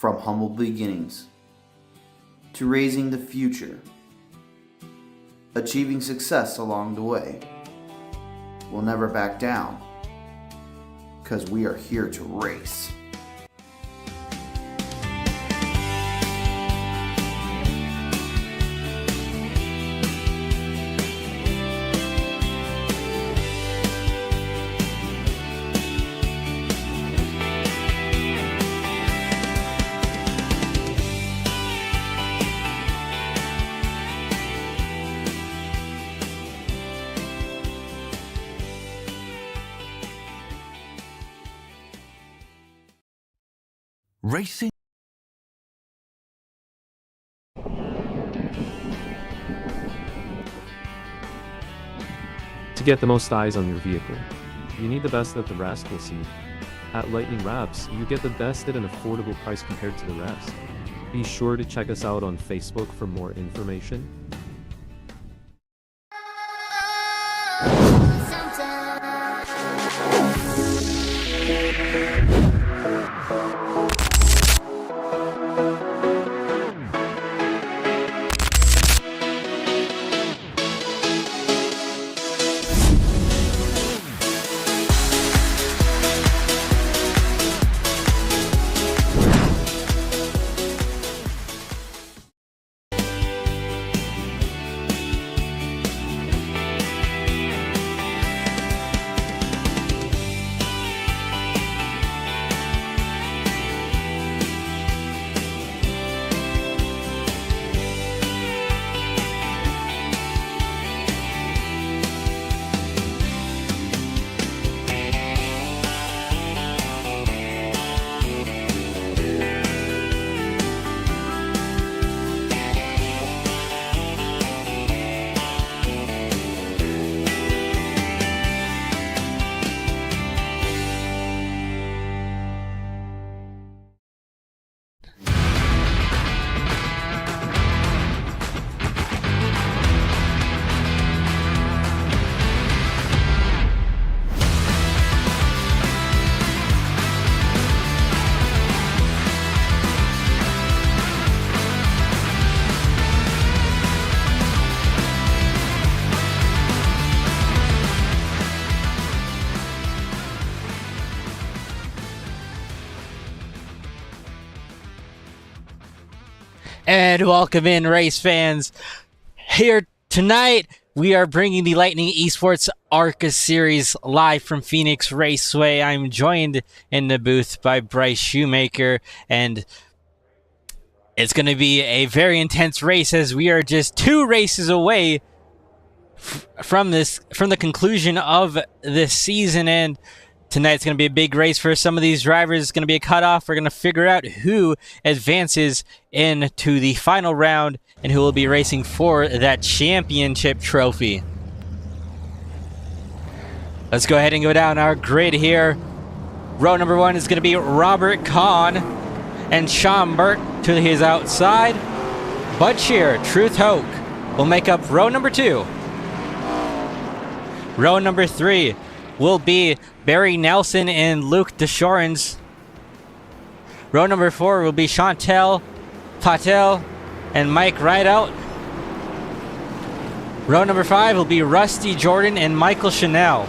From humble beginnings to raising the future, achieving success along the way. We'll never back down, because we are here to race. Racing. To get the most eyes on your vehicle, you need the best that the rest will see. At Lightning Wraps, you get the best at an affordable price compared to the rest. Be sure to check us out on Facebook for more information. And welcome in, race fans. Here tonight, we are bringing the Lightning eSports Arca Series live from Phoenix Raceway. I'm joined in the booth by Bryce Shoemaker, and it's going to be a very intense race as we are just 2 races away from the conclusion of this season. And tonight's going to be a big race for some of these drivers. It's going to be a cutoff. We're going to figure out who advances into the final round and who will be racing for that championship trophy. Let's go ahead and go down our grid here. Row number 1 is going to be Robert Kahn and Sean Burke to his outside. Bud Shear, Truth Hoke will make up row number 2. Row number 3 will be Barry Nelson and Luke Deschorens. Row number 4 will be Chantel Patel and Mike Rideout. Row number 5 will be Rusty Jordan and Michael Chanel.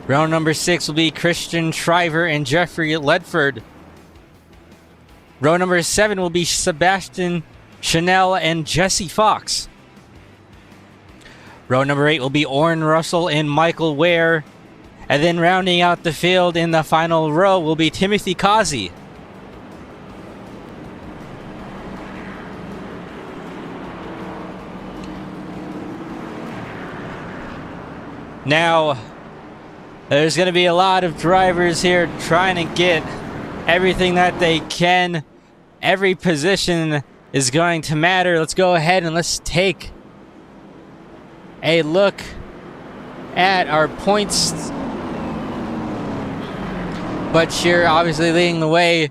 Row number 6 will be Christian Shriver and Jeffrey Ledford. Row number 7 will be Sebastian Chanel and Jesse Fox. Row number 8 will be Oren Russell and Michael Ware. And then rounding out the field in the final row will be Timothy Kazi. Now, there's going to be a lot of drivers here trying to get everything that they can. Every position is going to matter. Let's go ahead and let's take a look at our points. Bud Shear obviously leading the way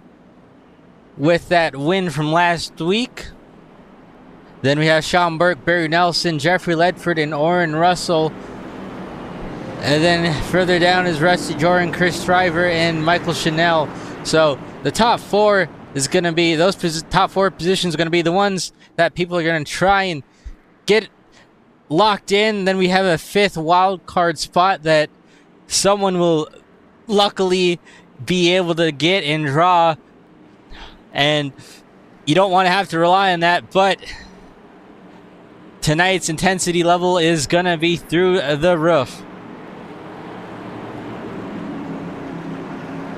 with that win from last week. Then we have Sean Burke, Barry Nelson, Jeffrey Ledford, and Oren Russell. And then further down is Rusty Jordan, Chris Shriver, and Michael Chanel. So the top four is going to be, top four positions are going to be the ones that people are going to try and get locked in. Then we have a fifth wild card spot that someone will luckily be able to get and draw. And you don't want to have to rely on that, but tonight's intensity level is going to be through the roof.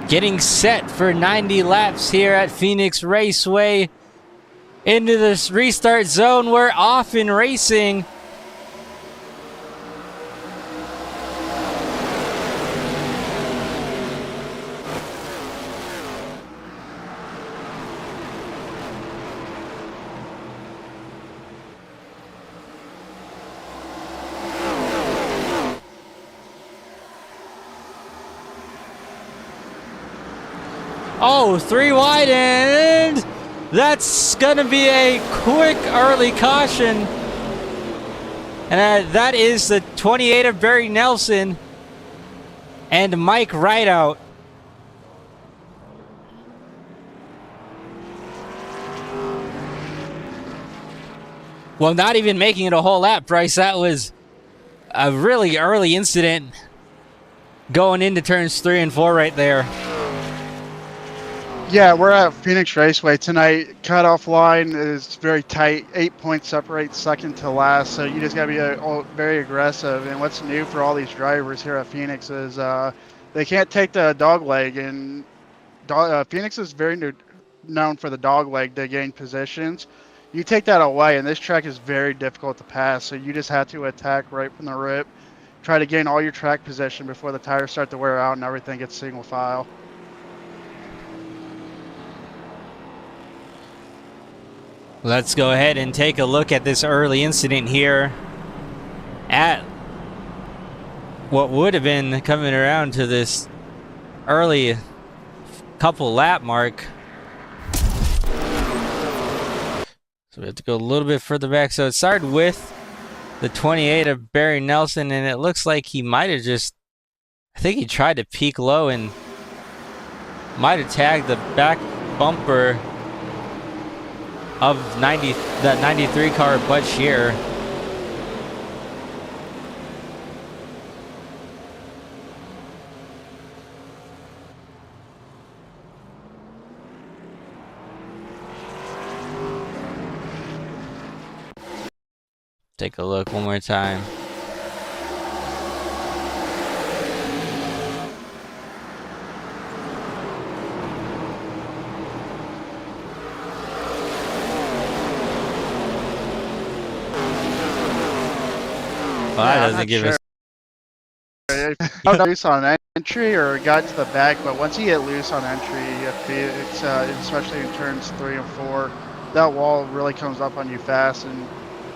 Getting set for 90 laps here at Phoenix Raceway. Into this restart zone, we're off in racing. Oh, 3 wide, and that's going to be a quick early caution. And that is the 28 of Barry Nelson and Mike Rideout. Well, not even making it a whole lap, Bryce. That was a really early incident going into turns 3 and 4 right there. Yeah, we're at Phoenix Raceway tonight. Cutoff line is very tight. 8 points separate second to last, so you just got to be very aggressive. And what's new for all these drivers here at Phoenix is they can't take the dog leg. And Phoenix is very known for the dog leg to gain positions. You take that away, and this track is very difficult to pass, so you just have to attack right from the rip. Try to gain all your track position before the tires start to wear out and everything gets single file. Let's go ahead and take a look at this early incident here at what would have been coming around to this early couple lap mark. So we have to go a little bit further back. So it started with the 28 of Barry Nelson, and it looks like he might have just, I think he tried to peak low and might have tagged the back bumper of that 93 car Bud Shear. Take a look one more time. Well, that doesn't give us. Loose on entry or got to the back, but once you get loose on entry, it's especially in turns 3 and 4, that wall really comes up on you fast, and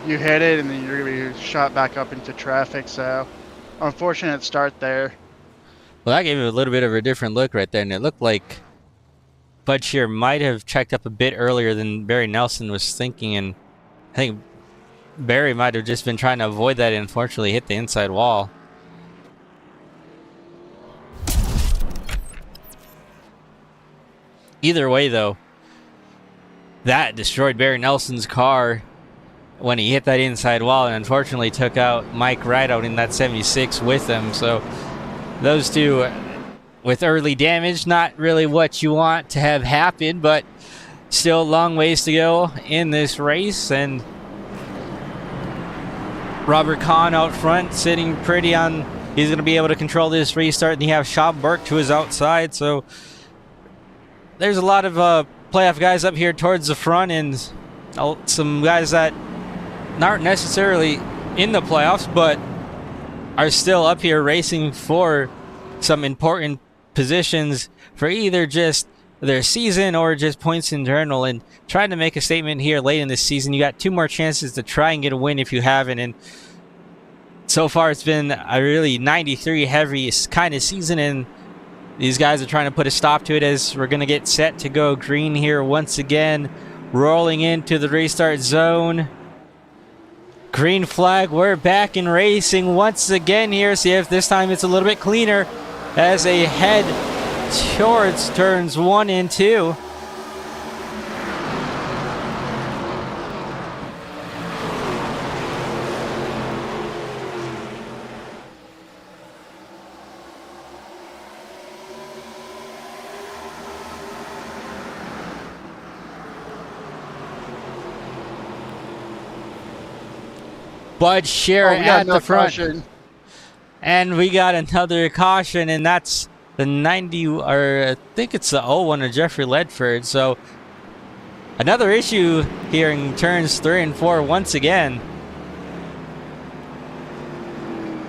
you hit it, and then you're gonna be shot back up into traffic. So, unfortunate start there. Well, that gave him a little bit of a different look right there, and it looked like Bud Shear might have checked up a bit earlier than Barry Nelson was thinking, and I think Barry might have just been trying to avoid that and unfortunately hit the inside wall. Either way, though, that destroyed Barry Nelson's car when he hit that inside wall and unfortunately took out Mike Rideout in that 76 with him. So those two with early damage, not really what you want to have happen, but still a long ways to go in this race. And Robert Kahn out front sitting pretty on, he's going to be able to control this restart, and you have Schaub Burke to his outside. So there's a lot of playoff guys up here towards the front, and some guys that aren't necessarily in the playoffs but are still up here racing for some important positions for either just their season or just points in general, and trying to make a statement here late in this season. You got 2 more chances to try and get a win if you haven't, and so far it's been a really 93 heavy kind of season, and these guys are trying to put a stop to it as we're going to get set to go green here once again, rolling into the restart zone. Green flag, we're back in racing once again here. See if this time it's a little bit cleaner as a head towards turns 1 and 2. Bud Scherer at the front. Caution. And we got another caution, and that's the 90, or I think it's the 01 of Jeffrey Ledford. So another issue here in turns 3 and 4 once again.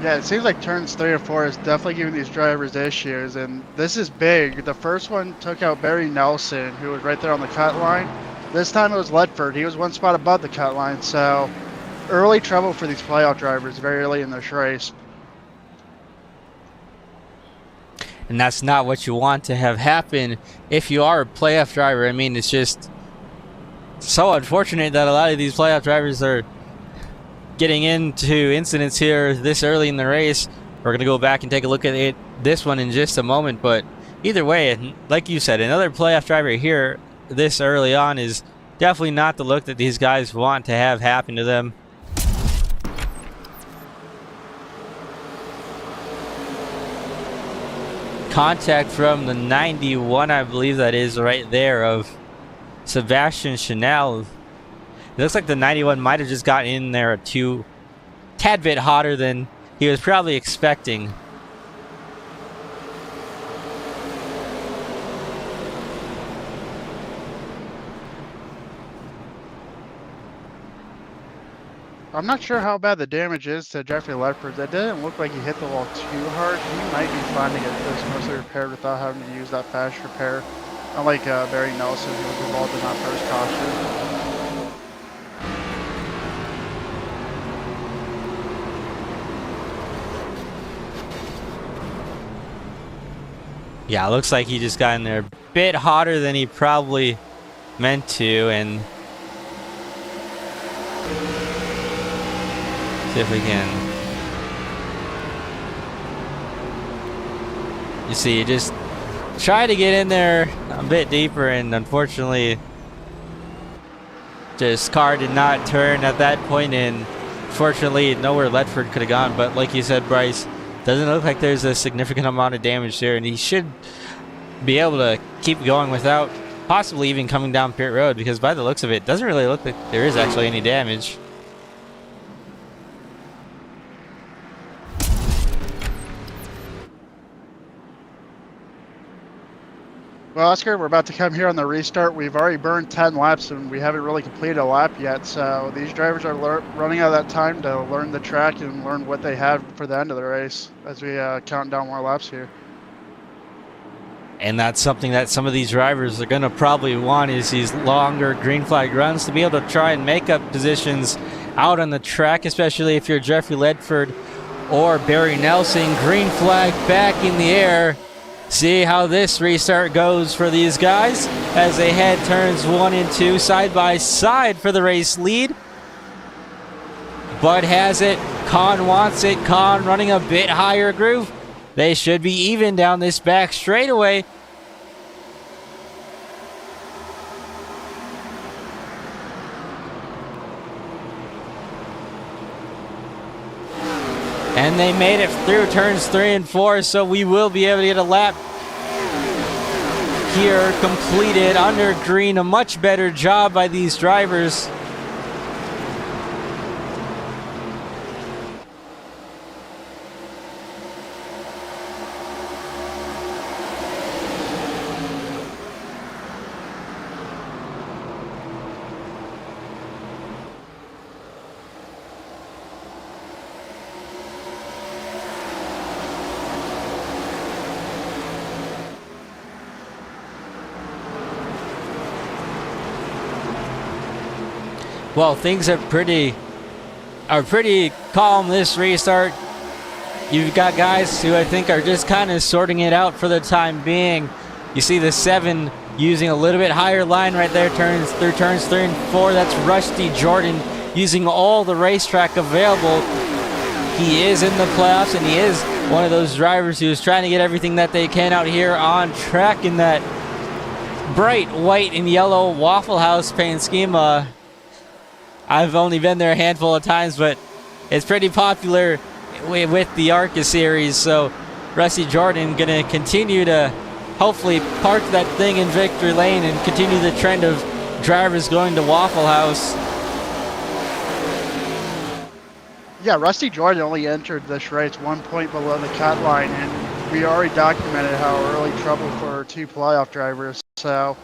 Yeah, it seems like turns 3 and 4 is definitely giving these drivers issues, and this is big. The first one took out Barry Nelson, who was right there on the cut line. This time it was Ledford. He was one spot above the cut line, so early trouble for these playoff drivers very early in this race. And that's not what you want to have happen if you are a playoff driver. I mean, it's just so unfortunate that a lot of these playoff drivers are getting into incidents here this early in the race. We're going to go back and take a look at this one in just a moment. But either way, like you said, another playoff driver here this early on is definitely not the look that these guys want to have happen to them. Contact from the 91, I believe that is right there, of Sebastian Chanel. It looks like the 91 might have just gotten in there a tad bit hotter than he was probably expecting. I'm not sure how bad the damage is to Jeffrey Ledford. That didn't look like he hit the wall too hard. He might be finding it this mostly repaired without having to use that fast repair. Unlike Barry Nelson, who was involved in that first caution. Yeah, it looks like he just got in there a bit hotter than he probably meant to, and see if we can. You see, just try to get in there a bit deeper, and unfortunately, just car did not turn at that point, and fortunately, nowhere Ledford could have gone. But like you said, Bryce, doesn't look like there's a significant amount of damage there, and he should be able to keep going without possibly even coming down pit road, because by the looks of it, doesn't really look like there is actually any damage. Well, Oscar, we're about to come here on the restart. We've already burned 10 laps, and we haven't really completed a lap yet. So these drivers are running out of that time to learn the track and learn what they have for the end of the race as we count down more laps here. And that's something that some of these drivers are going to probably want, is these longer green flag runs to be able to try and make up positions out on the track, especially if you're Jeffrey Ledford or Barry Nelson. Green flag back in the air. See how this restart goes for these guys as they head turns 1 and 2 side by side for the race lead. Bud has it. Khan wants it. Khan running a bit higher groove. They should be even down this back straightaway. And they made it through turns 3 and 4, so we will be able to get a lap here completed under green. A much better job by these drivers. Well, things are pretty calm this restart. You've got guys who I think are just kind of sorting it out for the time being. You see the 7 using a little bit higher line right there, turns 3 and 4. That's Rusty Jordan using all the racetrack available. he is in the playoffs, and he is one of those drivers who's trying to get everything that they can out here on track in that bright white and yellow Waffle House paint scheme. I've only been there a handful of times, but it's pretty popular with the Arca Series. So Rusty Jordan going to continue to hopefully park that thing in victory lane and continue the trend of drivers going to Waffle House. Yeah, Rusty Jordan only entered this race 1 point below the cut line, and we already documented how early trouble for 2 playoff drivers. So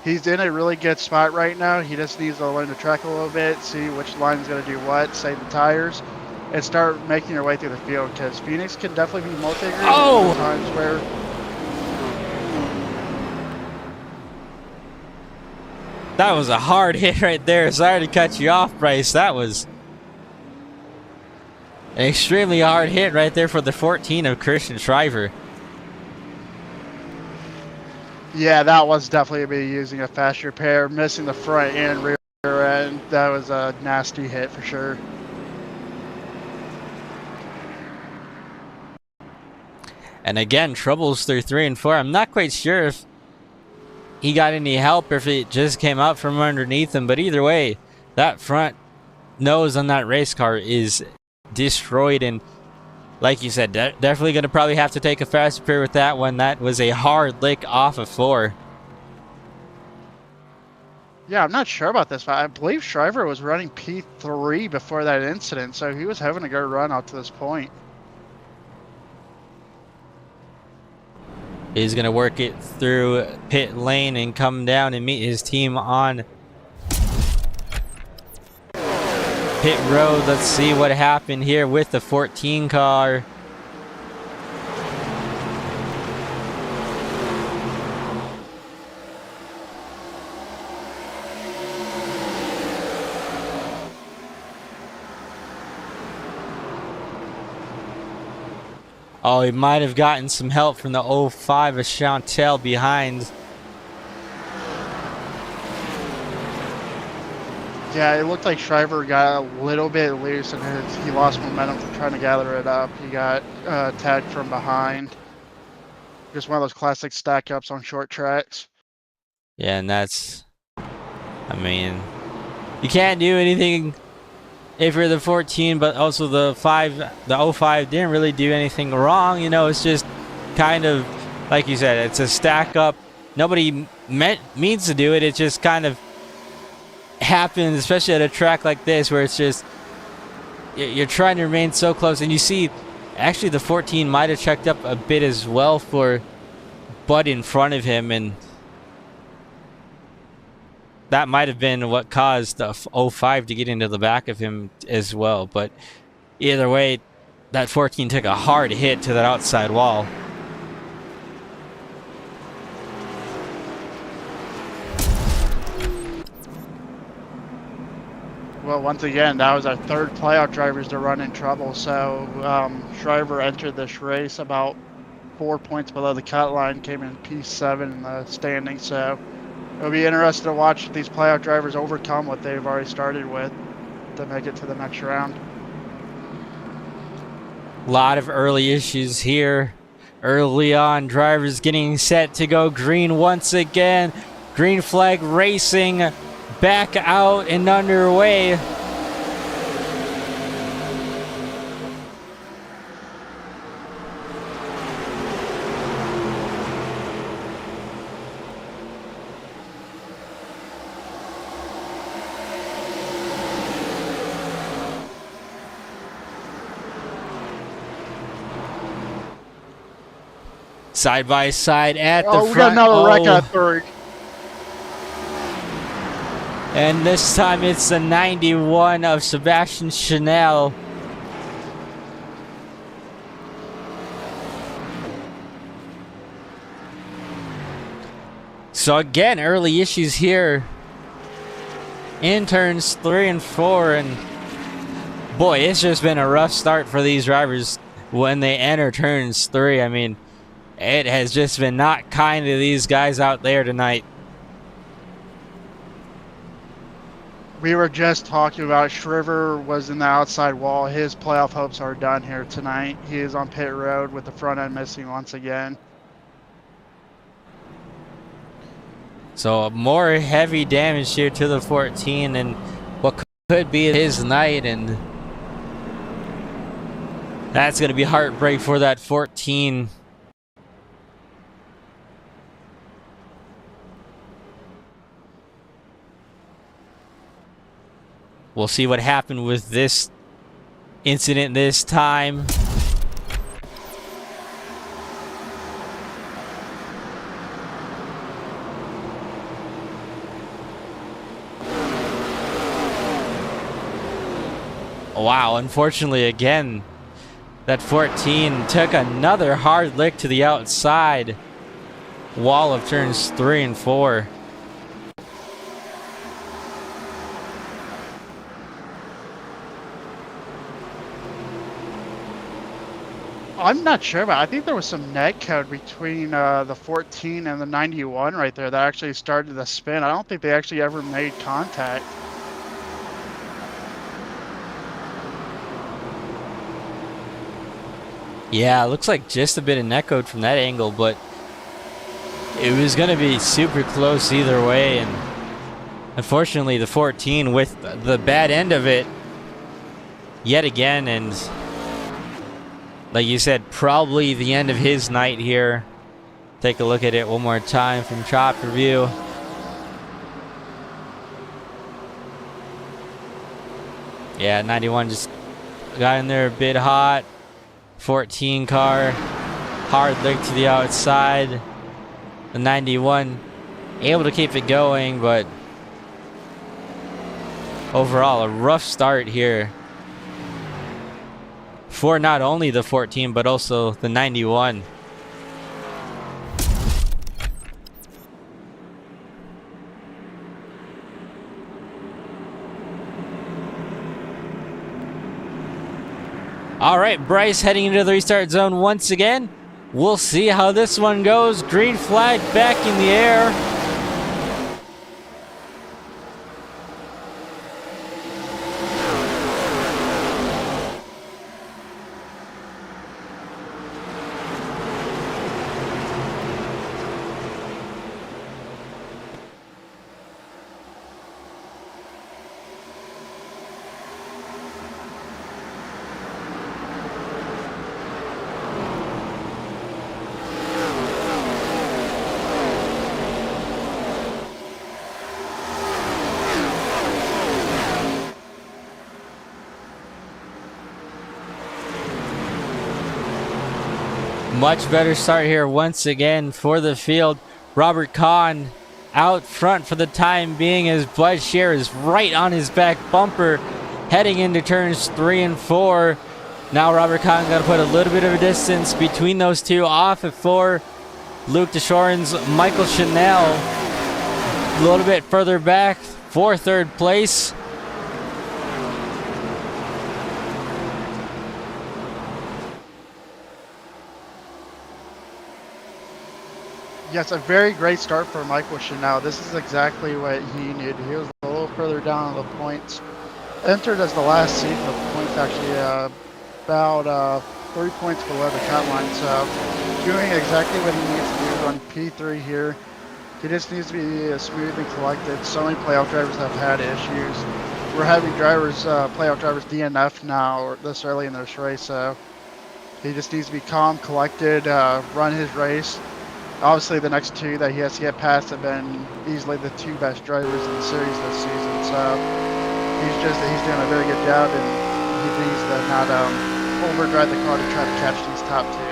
he's in a really good spot right now. He just needs to learn the track a little bit, see which line's going to do what, save the tires, and start making your way through the field, because Phoenix can definitely be multi-grid times where... That was a hard hit right there. Sorry to cut you off, Bryce. That was an extremely hard hit right there for the 14 of Christian Shriver. Yeah, that was definitely me using a fast repair, missing the front and rear end. That was a nasty hit for sure. And again, troubles through 3 and 4. I'm not quite sure if he got any help or if it just came out from underneath him, but either way, that front nose on that race car is destroyed, and like you said, definitely going to probably have to take a fast repair with that one. That was a hard lick off of 4. Yeah, I'm not sure about this, but I believe Shriver was running P3 before that incident, so he was having a good run up to this point. He's going to work it through pit lane and come down and meet his team on pit road. Let's see what happened here with the 14 car. Oh, he might have gotten some help from the 05 of Chantel behind. Yeah, it looked like Shriver got a little bit loose and he lost momentum from trying to gather it up. He got tagged from behind. Just one of those classic stack ups on short tracks. Yeah, and that's, I mean, you can't do anything if you're the 14, but also the 05 didn't really do anything wrong. You know, it's just kind of, like you said, it's a stack up. Nobody means to do it. It just kind of happens, especially at a track like this where it's just, you're trying to remain so close. And you see, actually the 14 might have checked up a bit as well for Bud in front of him, and that might have been what caused the 05 to get into the back of him as well. But either way, that 14 took a hard hit to that outside wall. Well, once again, that was our third playoff drivers to run in trouble. So Shriver entered this race about 4 points below the cut line, came in P7 in the standings. So it'll be interesting to watch these playoff drivers overcome what they've already started with to make it to the next round. A lot of early issues here. Early on, drivers getting set to go green once again. Green flag racing back out and underway. Side by side at the front. We got another wreck at third. And this time it's the 91 of Sebastian Chanel. So again, early issues here in turns 3 and 4, and boy, it's just been a rough start for these drivers when they enter turns 3. I mean, it has just been not kind to these guys out there tonight. We were just talking about Shriver was in the outside wall. His playoff hopes are done here tonight. He is on pit road with the front end missing once again. So more heavy damage here to the 14 and what could be his night, and that's going to be heartbreak for that 14. We'll see what happened with this incident this time. Wow, unfortunately again, that 14 took another hard lick to the outside wall of turns 3 and 4. I'm not sure, but I think there was some net code between the 14 and the 91 right there that actually started the spin. I don't think they actually ever made contact. Yeah, it looks like just a bit of net code from that angle, but it was going to be super close either way. And unfortunately, the 14 with the bad end of it yet again. And like you said, probably the end of his night here. Take a look at it one more time from Chop Review. Yeah, 91 just got in there a bit hot. 14 car, hard lick to the outside. The 91 able to keep it going, but overall a rough start here for not only the 14 but also the 91. All right, Bryce heading into the restart zone once again. We'll see how this one goes. Green flag back in the air. Much better start here once again for the field. Robert Kahn out front for the time being as Bud Scheer is right on his back bumper heading into turns 3 and 4. Now Robert Kahn got to put a little bit of a distance between those two. Off at 4, Luke DeShoren's Michael Chanel a little bit further back for third place. Yes, a very great start for Michael Chanel. This is exactly what he needed. He was a little further down on the points. Entered as the last seat, the points actually about 3 points below the cut line. So doing exactly what he needs to do on P3 here. He just needs to be smooth and collected. So many playoff drivers have had issues. We're having drivers, playoff drivers DNF now this early in this race. So he just needs to be calm, collected, run his race. Obviously, the next two that he has to get past have been easily the two best drivers in the series this season. So he's doing a very good job, and he needs to not overdrive the car to try to catch these top two.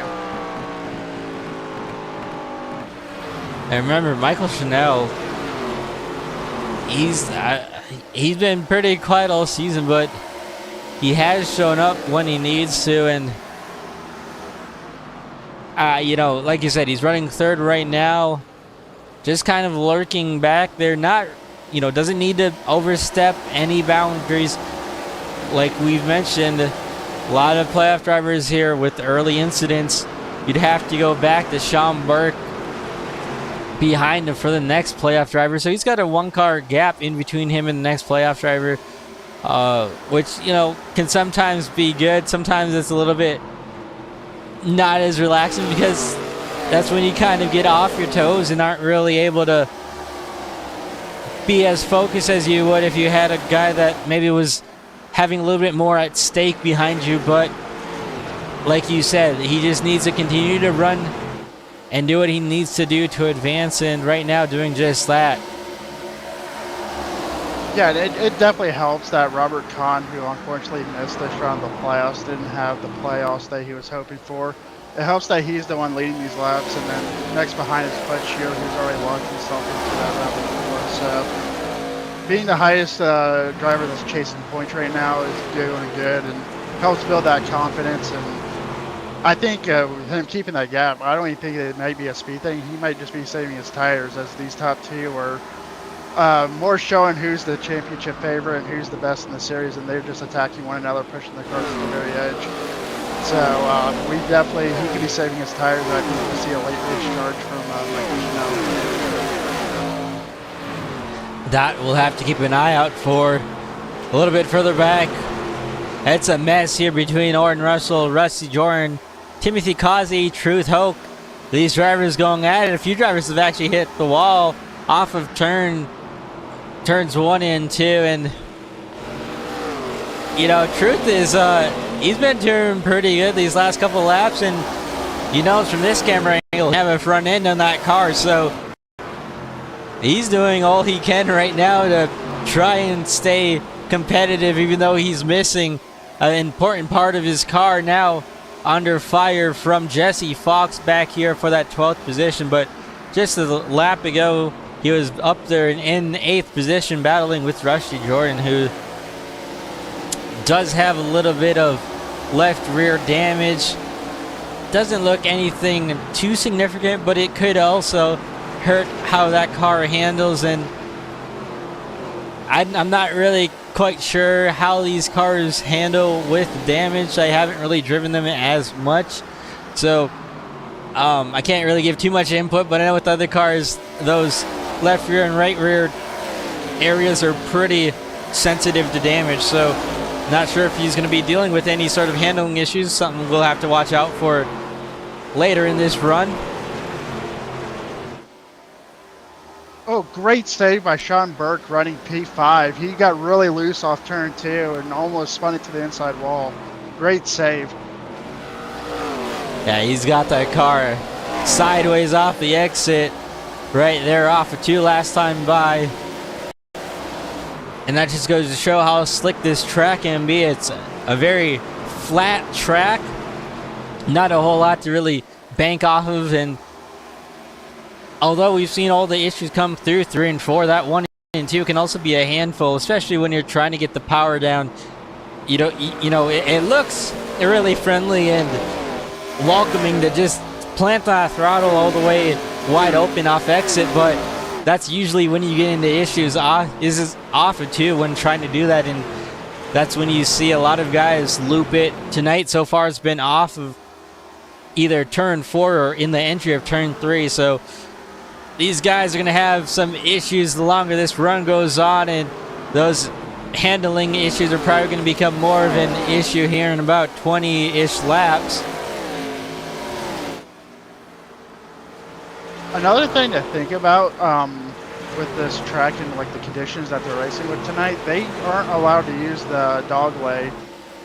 And remember, Michael Chanel, he's been pretty quiet all season, but he has shown up when he needs to, and you know, like you said, he's running third right now, just kind of lurking back there. Not, you know, doesn't need to overstep any boundaries. Like we've mentioned, a lot of playoff drivers here with early incidents. You'd have to go back to Sean Burke behind him for the next playoff driver. So he's got a 1-car gap in between him and the next playoff driver, which, you know, can sometimes be good. Sometimes it's a little bit not as relaxing because that's when you kind of get off your toes and aren't really able to be as focused as you would if you had a guy that maybe was having a little bit more at stake behind you. But like you said, he just needs to continue to run and do what he needs to do to advance, and right now doing just that. Yeah, it definitely helps that Robert Kahn, who unfortunately missed this round of the playoffs, didn't have the playoffs that he was hoping for. It helps that he's the one leading these laps, and then next behind is Bud Shield, who's already locked himself into that round before. So being the highest driver that's chasing points right now is doing good and helps build that confidence. And I think with him keeping that gap, I don't even think it might be a speed thing. He might just be saving his tires, as these top two are more showing who's the championship favorite and who's the best in the series, and they're just attacking one another, pushing the cars to the very edge. So we definitely, he could be saving his tires. I think we'll see a late race charge from Michael. That we'll have to keep an eye out for. A little bit further back, it's a mess here between Orton Russell, Rusty Jordan, Timothy Causey, Truth Hoke. These drivers going at it. A few drivers have actually hit the wall off of turns 1 and 2, and you know, Truth is he's been doing pretty good these last couple of laps, and you know, from this camera angle, have a front end on that car, so he's doing all he can right now to try and stay competitive, even though he's missing an important part of his car now, under fire from Jesse Fox back here for that 12th position. But just a lap ago, he was up there in 8th position battling with Rusty Jordan, who does have a little bit of left rear damage. Doesn't look anything too significant, but it could also hurt how that car handles, and I'm not really quite sure how these cars handle with damage. I haven't really driven them as much, so I can't really give too much input, but I know with other cars, those left rear and right rear areas are pretty sensitive to damage, so not sure if he's going to be dealing with any sort of handling issues. Something we'll have to watch out for later in this run. Oh, great save by Sean Burke running P5. He got really loose off turn 2 and almost spun it to the inside wall. Great save. Yeah, he's got that car sideways off the exit right there off of 2 last time by. And that just goes to show how slick this track can be. It's a very flat track. Not a whole lot to really bank off of, and although we've seen all the issues come through 3 and 4, that 1 and 2 can also be a handful, especially when you're trying to get the power down. You know, it looks really friendly and welcoming to just plant that throttle all the way wide open off exit, but that's usually when you get into issues. Is off of 2 when trying to do that, and that's when you see a lot of guys loop it. Tonight so far it's been off of either turn 4 or in the entry of turn 3, so these guys are going to have some issues the longer this run goes on, and those handling issues are probably going to become more of an issue here in about 20-ish laps. Another thing to think about with this track and like the conditions that they're racing with tonight, they aren't allowed to use the dog leg.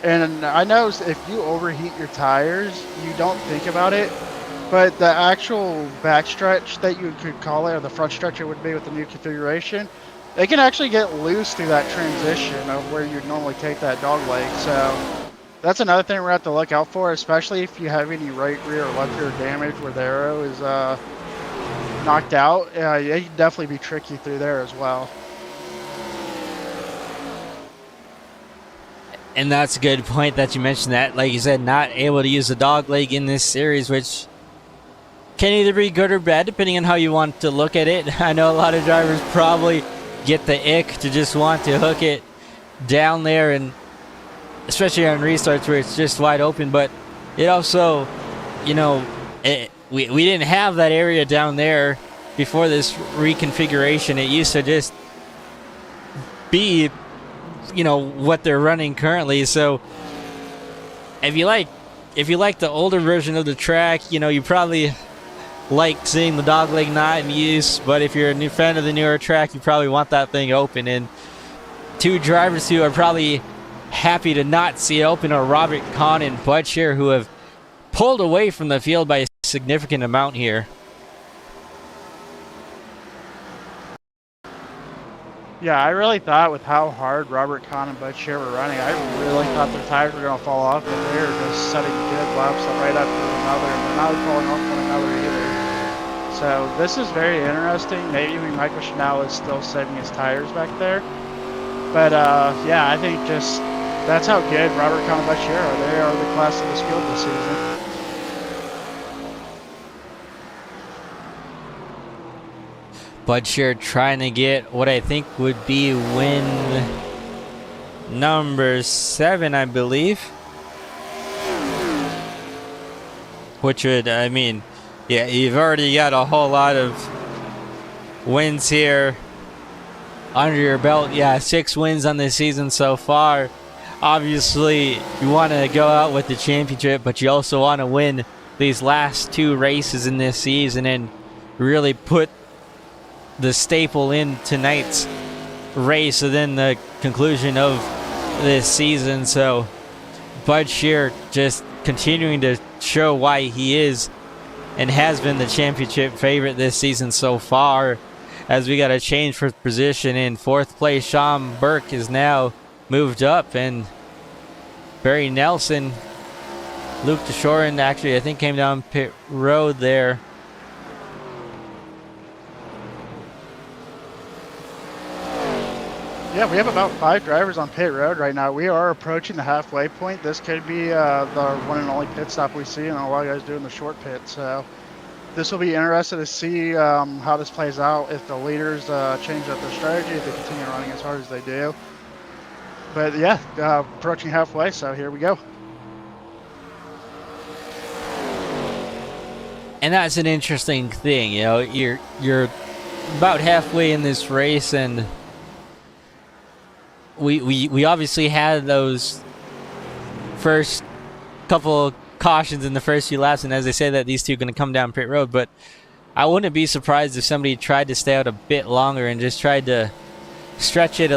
And I know if you overheat your tires, you don't think about it, but the actual backstretch that you could call it, or the front stretch it would be with the new configuration, they can actually get loose through that transition of where you'd normally take that dog leg. So that's another thing we're going to have to look out for, especially if you have any right rear or left rear damage where the arrow is knocked out. It can definitely be tricky through there as well. And that's a good point that you mentioned that. Like you said, not able to use the dog leg in this series, which can either be good or bad depending on how you want to look at it. I know a lot of drivers probably get the ick to just want to hook it down there, and especially on restarts where it's just wide open, but it also, you know, we didn't have that area down there before this reconfiguration. It used to just be, you know, what they're running currently. So if you like the older version of the track, you know, you probably like seeing the dogleg not in use. But if you're a new fan of the newer track, you probably want that thing open. And two drivers who are probably happy to not see it open are Robert Kahn and Bud Shear, who have pulled away from the field by a significant amount here. Yeah, I really thought with how hard Robert Kahn and Bud Shear were running, I really thought their tires were going to fall off, but they were just setting good laps right after another, and they're not falling off one another either. So this is very interesting. Maybe Michael Chanel is still saving his tires back there. But yeah, I think just that's how good Robert Kahn and Bud Shear are. They are the class of this field this season. Bud Shear trying to get what I think would be win number 7, I believe. Which would, I mean, yeah, you've already got a whole lot of wins here under your belt. Yeah, 6 wins on this season so far. Obviously, you want to go out with the championship, but you also want to win these last 2 races in this season and really put the staple in tonight's race and then the conclusion of this season. So Bud Shear just continuing to show why he is and has been the championship favorite this season so far, as we got a change for position. In 4th place, Sean Burke is now moved up, and Barry Nelson, Luke DeShoren actually I think came down pit road there. Yeah, we have about 5 drivers on pit road right now. We are approaching the halfway point. This could be the one and only pit stop we see, and a lot of guys doing the short pit. So this will be interesting to see how this plays out, if the leaders change up their strategy, if they continue running as hard as they do. But yeah, approaching halfway, so here we go. And that's an interesting thing, you know, you're about halfway in this race, and we obviously had those first couple cautions in the first few laps, and as I say that, these two are going to come down pit road, but I wouldn't be surprised if somebody tried to stay out a bit longer and just tried to stretch it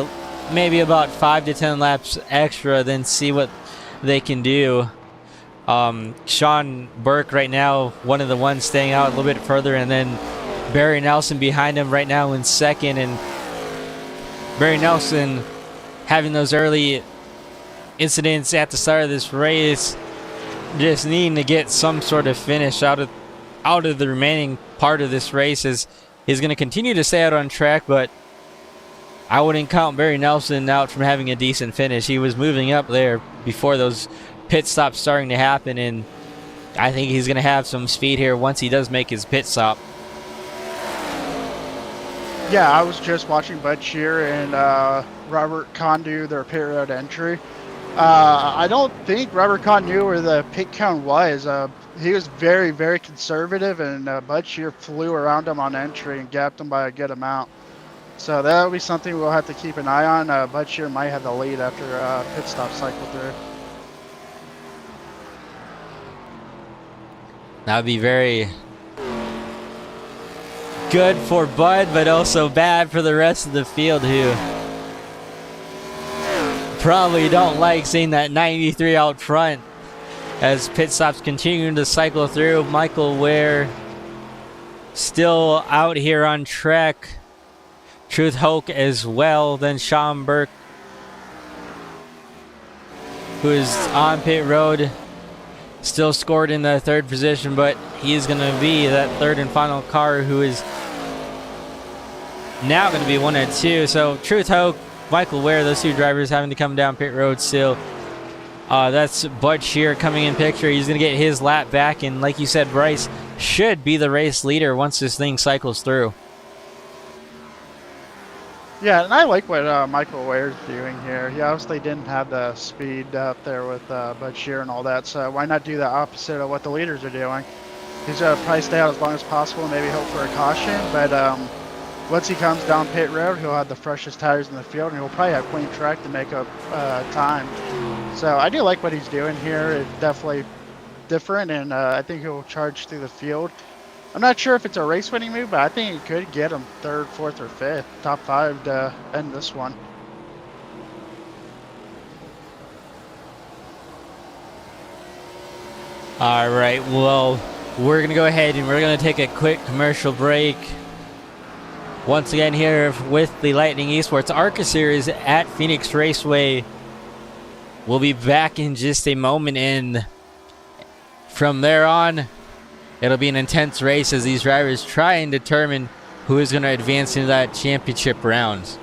maybe about 5 to 10 laps extra, then see what they can do. Sean Burke right now, one of the ones staying out a little bit further, and then Barry Nelson behind him right now in 2nd, and Barry Nelson having those early incidents at the start of this race, just needing to get some sort of finish out of the remaining part of this race. Is he's going to continue to stay out on track, but I wouldn't count Barry Nelson out from having a decent finish. He was moving up there before those pit stops starting to happen, and I think he's going to have some speed here once he does make his pit stop. Yeah, I was just watching Bud Shear and Robert Kahn do their pit road entry. I don't think Robert Kahn knew where the pit count was. He was very, very conservative, and Bud Shear flew around him on entry and gapped him by a good amount. So that'll be something we'll have to keep an eye on. Bud Shear might have the lead after pit stop cycle through. That would be very good for Bud, but also bad for the rest of the field, who probably don't like seeing that 93 out front as pit stops continuing to cycle through. Michael Ware still out here on track. Truth Hoke as well. Then Sean Burke, who is on pit road, still scored in the 3rd position, but he is going to be that 3rd and final car, who is now going to be 1 and 2. So Truth Hoke, Michael Ware, those 2 drivers having to come down pit road still. That's Bud Shear coming in picture. He's going to get his lap back, and like you said, Bryce should be the race leader once this thing cycles through. Yeah, and I like what Michael Ware's doing here. He obviously didn't have the speed out there with Bud Shear and all that, so why not do the opposite of what the leaders are doing? He's going to probably stay out as long as possible and maybe hope for a caution. But once he comes down pit road, he'll have the freshest tires in the field, and he'll probably have clean track to make up time. So I do like what he's doing here. It's definitely different, and I think he'll charge through the field. I'm not sure if it's a race-winning move, but I think it could get him 3rd, 4th, or 5th, top 5 to end this one. All right, well, we're going to go ahead and we're going to take a quick commercial break. Once again here with the Lightning eSports Arca Series at Phoenix Raceway. We'll be back in just a moment, and from there on, it'll be an intense race as these drivers try and determine who is going to advance into that championship round.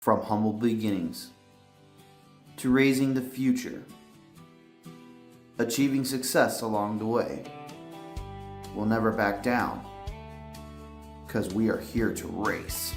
From humble beginnings to raising the future, achieving success along the way. We'll never back down, because we are here to race.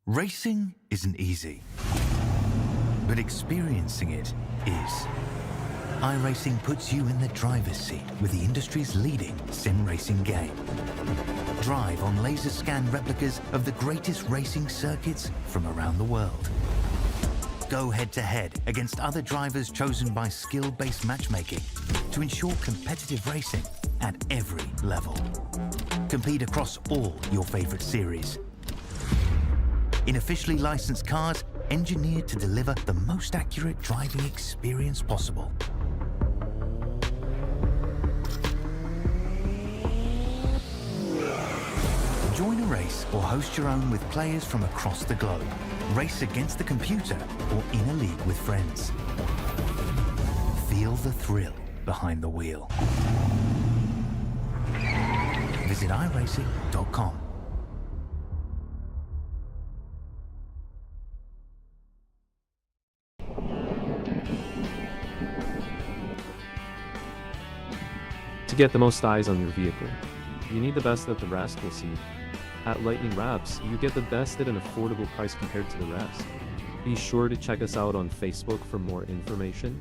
Racing isn't easy, but experiencing it is. iRacing puts you in the driver's seat with the industry's leading sim racing game. Drive on laser scan replicas of the greatest racing circuits from around the world. Go head-to-head against other drivers chosen by skill-based matchmaking to ensure competitive racing at every level. Compete across all your favorite series. In officially licensed cars, engineered to deliver the most accurate driving experience possible. Join a race or host your own with players from across the globe. Race against the computer or in a league with friends. Feel the thrill behind the wheel. Visit iRacing.com. To get the most eyes on your vehicle, you need the best that the rest will see. At Lightning Wraps, you get the best at an affordable price compared to the rest. Be sure to check us out on Facebook for more information.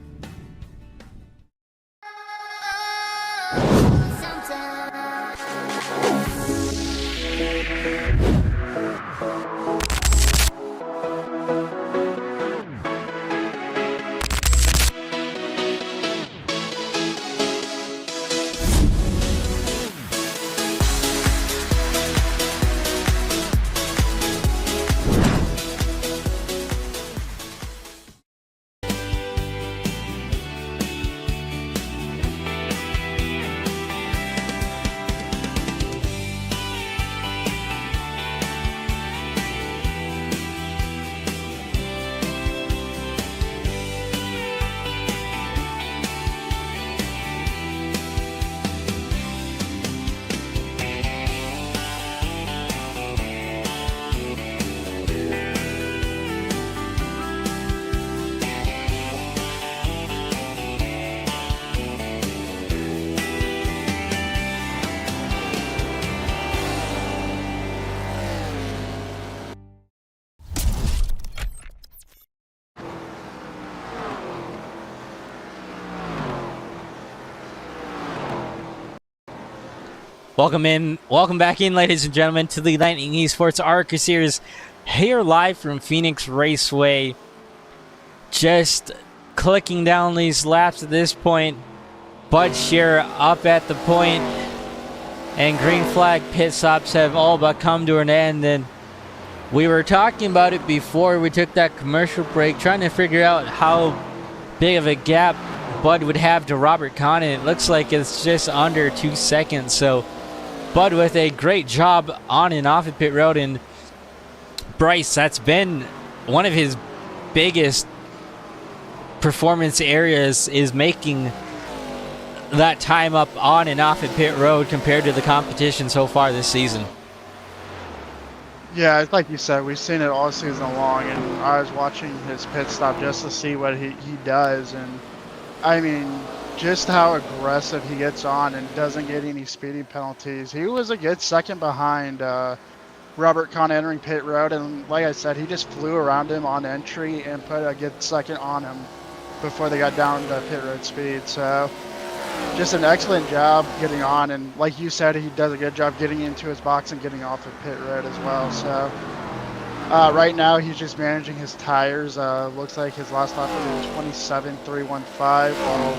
Welcome back in, ladies and gentlemen, to the Lightning eSports Arca Series here live from Phoenix Raceway. Just clicking down these laps at this point. Bud Shearer up at the point, and green flag pit stops have all but come to an end, and We were talking about it before we took that commercial break, trying to figure out how big of a gap Bud would have to Robert Kahn, and it looks like it's just under 2 seconds. So Bud with a great job on and off of pit road, and Bryce, that's been one of his biggest performance areas, is making that time up on and off of pit road compared to the competition so far this season. Yeah, it's like you said, we've seen it all season long, and I was watching his pit stop just to see what he does, and I mean, just how aggressive he gets on and doesn't get any speeding penalties. He was a good second behind Robert Kahn entering pit road, and like I said, he just flew around him on entry and put a good second on him before they got down to pit road speed. So just an excellent job getting on, and like you said, he does a good job getting into his box and getting off of pit road as well. So right now he's just managing his tires. Looks like his last lap was a 27.315, while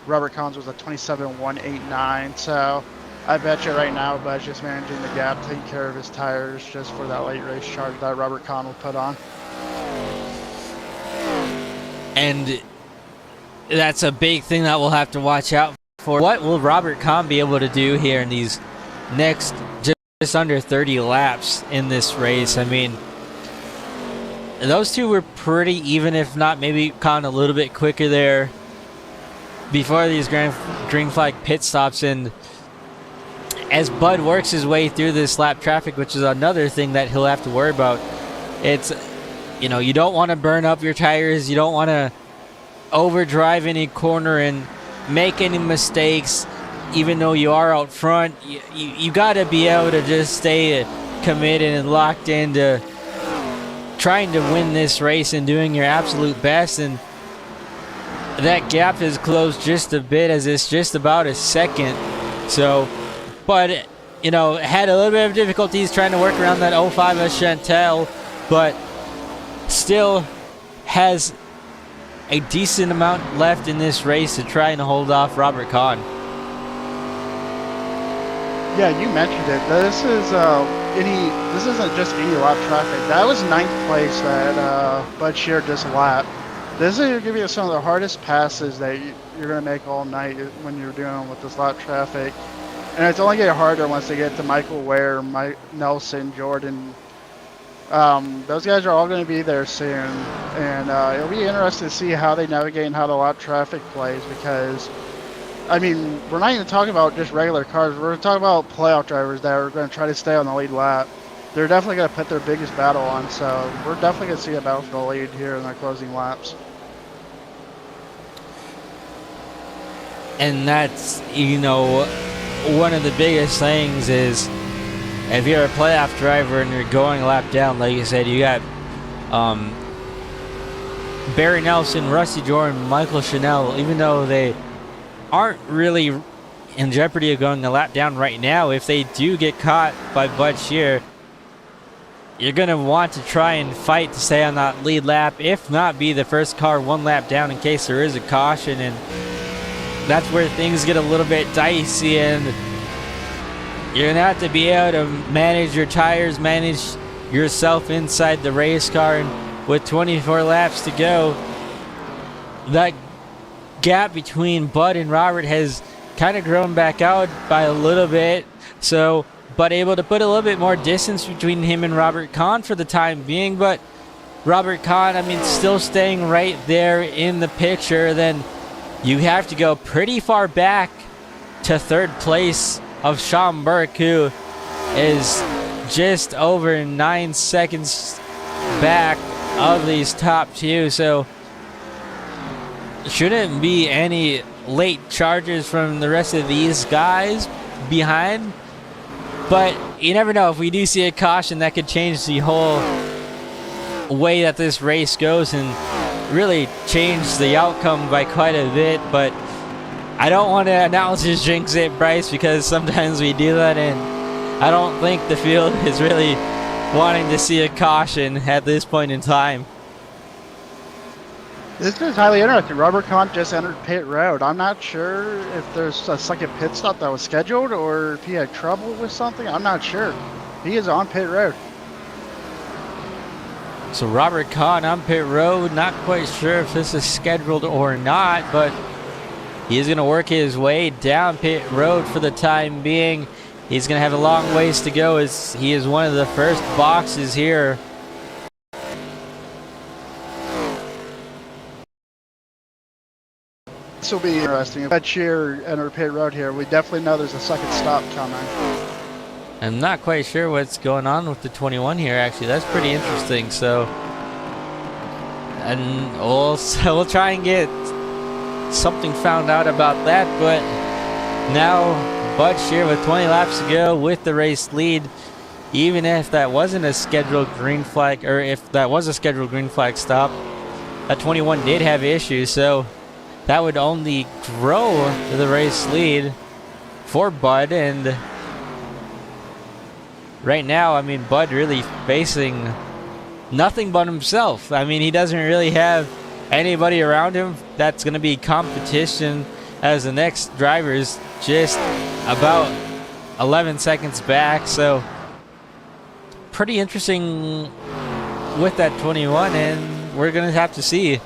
Robert Kahn's was a 27.189. So I bet you right now Bud's just managing the gap, taking care of his tires just for that late race charge that Robert Kahn will put on. And that's a big thing that we'll have to watch out for. What will Robert Kahn be able to do here in these next just under 30 laps in this race? I mean, those two were pretty even, if not maybe Kahn a little bit quicker there before these green flag pit stops. And as Bud works his way through this lap traffic, which is another thing that he'll have to worry about, it's, you know, you don't want to burn up your tires, you don't want to overdrive any corner and make any mistakes. Even though you are out front, you got to be able to just stay committed and locked into trying to win this race and doing your absolute best. And that gap has closed just a bit, as it's just about a second. So, but you know, had a little bit of difficulties trying to work around that 05 of Chantel, but still has a decent amount left in this race to try and hold off Robert Kahn. Yeah, you mentioned it. This isn't just any lap traffic. That was 9th place that Bud Shear just lapped. This is going to give you some of the hardest passes that you're going to make all night when you're dealing with this lap traffic. And it's only getting harder once they get to Michael Ware, Mike Nelson, Jordan. Those guys are all going to be there soon, and it'll be interesting to see how they navigate and how the lap traffic plays, because, I mean, we're not even talking about just regular cars. We're talking about playoff drivers that are going to try to stay on the lead lap. They're definitely going to put their biggest battle on, so we're definitely going to see a battle for the lead here in the closing laps. And that's, you know, one of the biggest things is, if you're a playoff driver and you're going a lap down, like you said, you got Barry Nelson, Rusty Jordan, Michael Chanel. Even though they aren't really in jeopardy of going a lap down right now, if they do get caught by Bud Shear, you're going to want to try and fight to stay on that lead lap, if not be the first car one lap down in case there is a caution. And that's where things get a little bit dicey, and you're going to have to be able to manage your tires, manage yourself inside the race car. And with 24 laps to go, that gap between Bud and Robert has kind of grown back out by a little bit. So, but able to put a little bit more distance between him and Robert Kahn for the time being. But Robert Kahn, I mean, still staying right there in the picture. Then you have to go pretty far back to third place of Sean Burke, who is just over 9 seconds back of these top two. So shouldn't be any late charges from the rest of these guys behind. But you never know. If we do see a caution, that could change the whole way that this race goes and really change the outcome by quite a bit. But I don't want to analysis jinx it, Bryce, because sometimes we do that, and I don't think the field is really wanting to see a caution at this point in time. This is highly interesting. Robert Kahn just entered pit road. I'm not sure if there's a second pit stop that was scheduled or if he had trouble with something. I'm not sure. He is on pit road. So Robert Kahn on pit road, not quite sure if this is scheduled or not, but he's going to work his way down pit road for the time being. He's going to have a long ways to go as he is one of the first boxes here. This will be interesting. If that year enter pit road here, we definitely know there's a second stop coming. I'm not quite sure what's going on with the 21 here, actually. That's pretty interesting. So, and we'll try and get something found out about that. But now Bud here with 20 laps to go with the race lead. Even if that wasn't a scheduled green flag, or if that was a scheduled green flag stop, that 21 did have issues. So that would only grow the race lead for Bud. And right now, I mean, Bud really facing nothing but himself. I mean, he doesn't really have anybody around him that's going to be competition, as the next driver is just about 11 seconds back. So pretty interesting with that 21, and we're going to have to see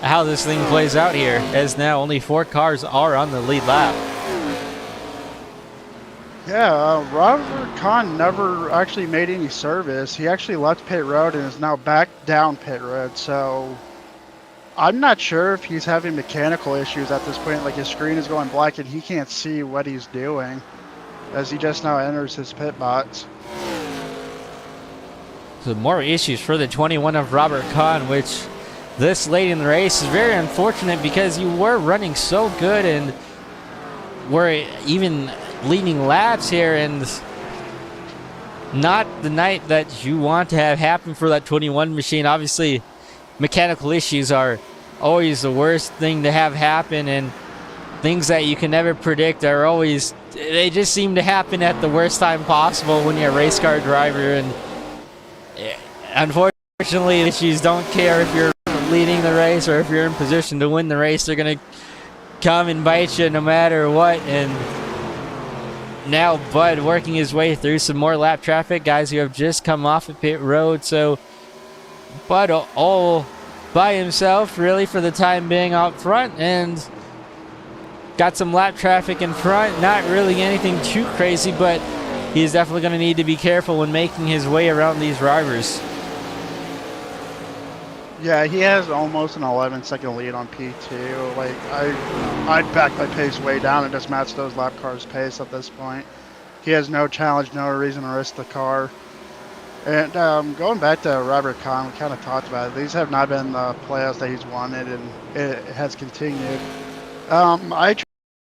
how this thing plays out here, as now only 4 cars are on the lead lap. Yeah, Robert Kahn never actually made any service. He actually left pit road and is now back down pit road. So I'm not sure if he's having mechanical issues at this point. Like, his screen is going black and he can't see what he's doing as he just now enters his pit box. So more issues for the 21 of Robert Kahn, which this late in the race is very unfortunate, because you were running so good and were even leading laps here, and not the night that you want to have happen for that 21 machine. Obviously, mechanical issues are always the worst thing to have happen, and things that you can never predict are always, they just seem to happen at the worst time possible when you're a race car driver. And unfortunately, issues don't care if you're leading the race or if you're in position to win the race. They're going to come and bite you no matter what. And now Bud working his way through some more lap traffic, guys who have just come off of pit road. So Bud all by himself really for the time being out front, and got some lap traffic in front. Not really anything too crazy, but he's definitely going to need to be careful when making his way around these drivers. Yeah, he has almost an 11-second lead on P2. Like, I'd back my pace way down and just match those lap cars' pace at this point. He has no challenge, no reason to risk the car. And going back to Robert Kahn, we kind of talked about it. These have not been the playoffs that he's wanted, and it has continued. I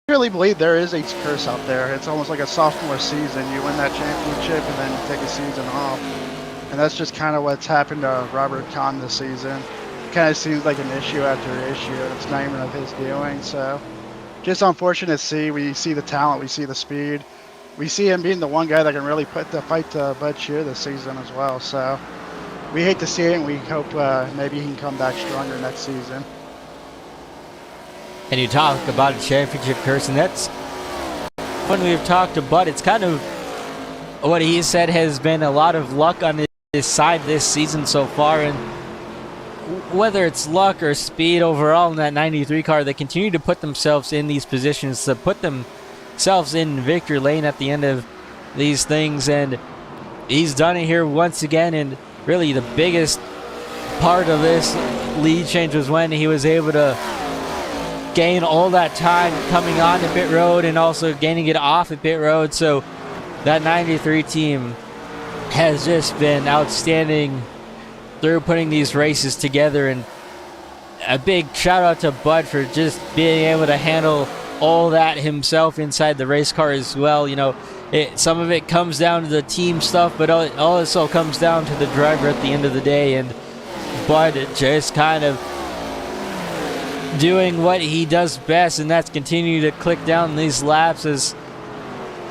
truly believe there is a curse out there. It's almost like a sophomore season. You win that championship and then you take a season off. And that's just kind of what's happened to Robert Kahn this season. It kind of seems like an issue after issue, and it's not even of his doing. So just unfortunate to see. We see the talent, we see the speed. We see him being the one guy that can really put the fight to Bud Shear this season as well. So we hate to see it, and we hope maybe he can come back stronger next season. And you talk about a championship curse, and that's when we've talked to Bud. It's kind of what he said has been a lot of luck on his side this season so far, and whether it's luck or speed overall in that 93 car, they continue to put themselves in these positions to put themselves in victory lane at the end of these things. And he's done it here once again, and really the biggest part of this lead change was when he was able to gain all that time coming on to pit road and also gaining it off at pit road. So that 93 team has just been outstanding through putting these races together, and a big shout out to Bud for just being able to handle all that himself inside the race car as well. You know, some of it comes down to the team stuff, but it also comes down to the driver at the end of the day, and Bud just kind of doing what he does best, and that's continue to click down these laps. As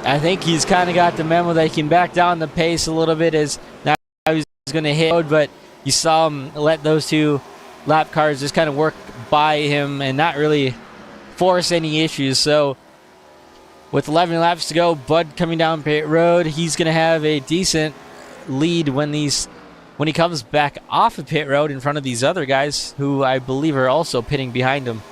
I think he's kind of got the memo that he can back down the pace a little bit, as now he's going to hit, but you saw him let those two lap cars just kind of work by him and not really force any issues. So with 11 laps to go, Bud coming down pit road, he's going to have a decent lead when these when he comes back off of pit road in front of these other guys who I believe are also pitting behind him.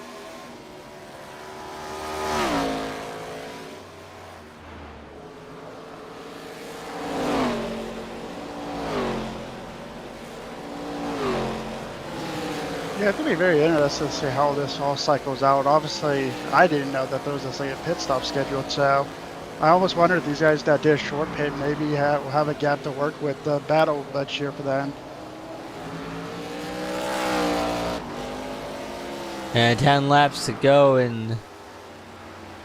Yeah, it's going to be very interesting to see how this all cycles out. Obviously, I didn't know that there was a pit stop scheduled, so I almost wonder if these guys that did a short pit maybe have a gap to work with the battle this year for them. And 10 laps to go, and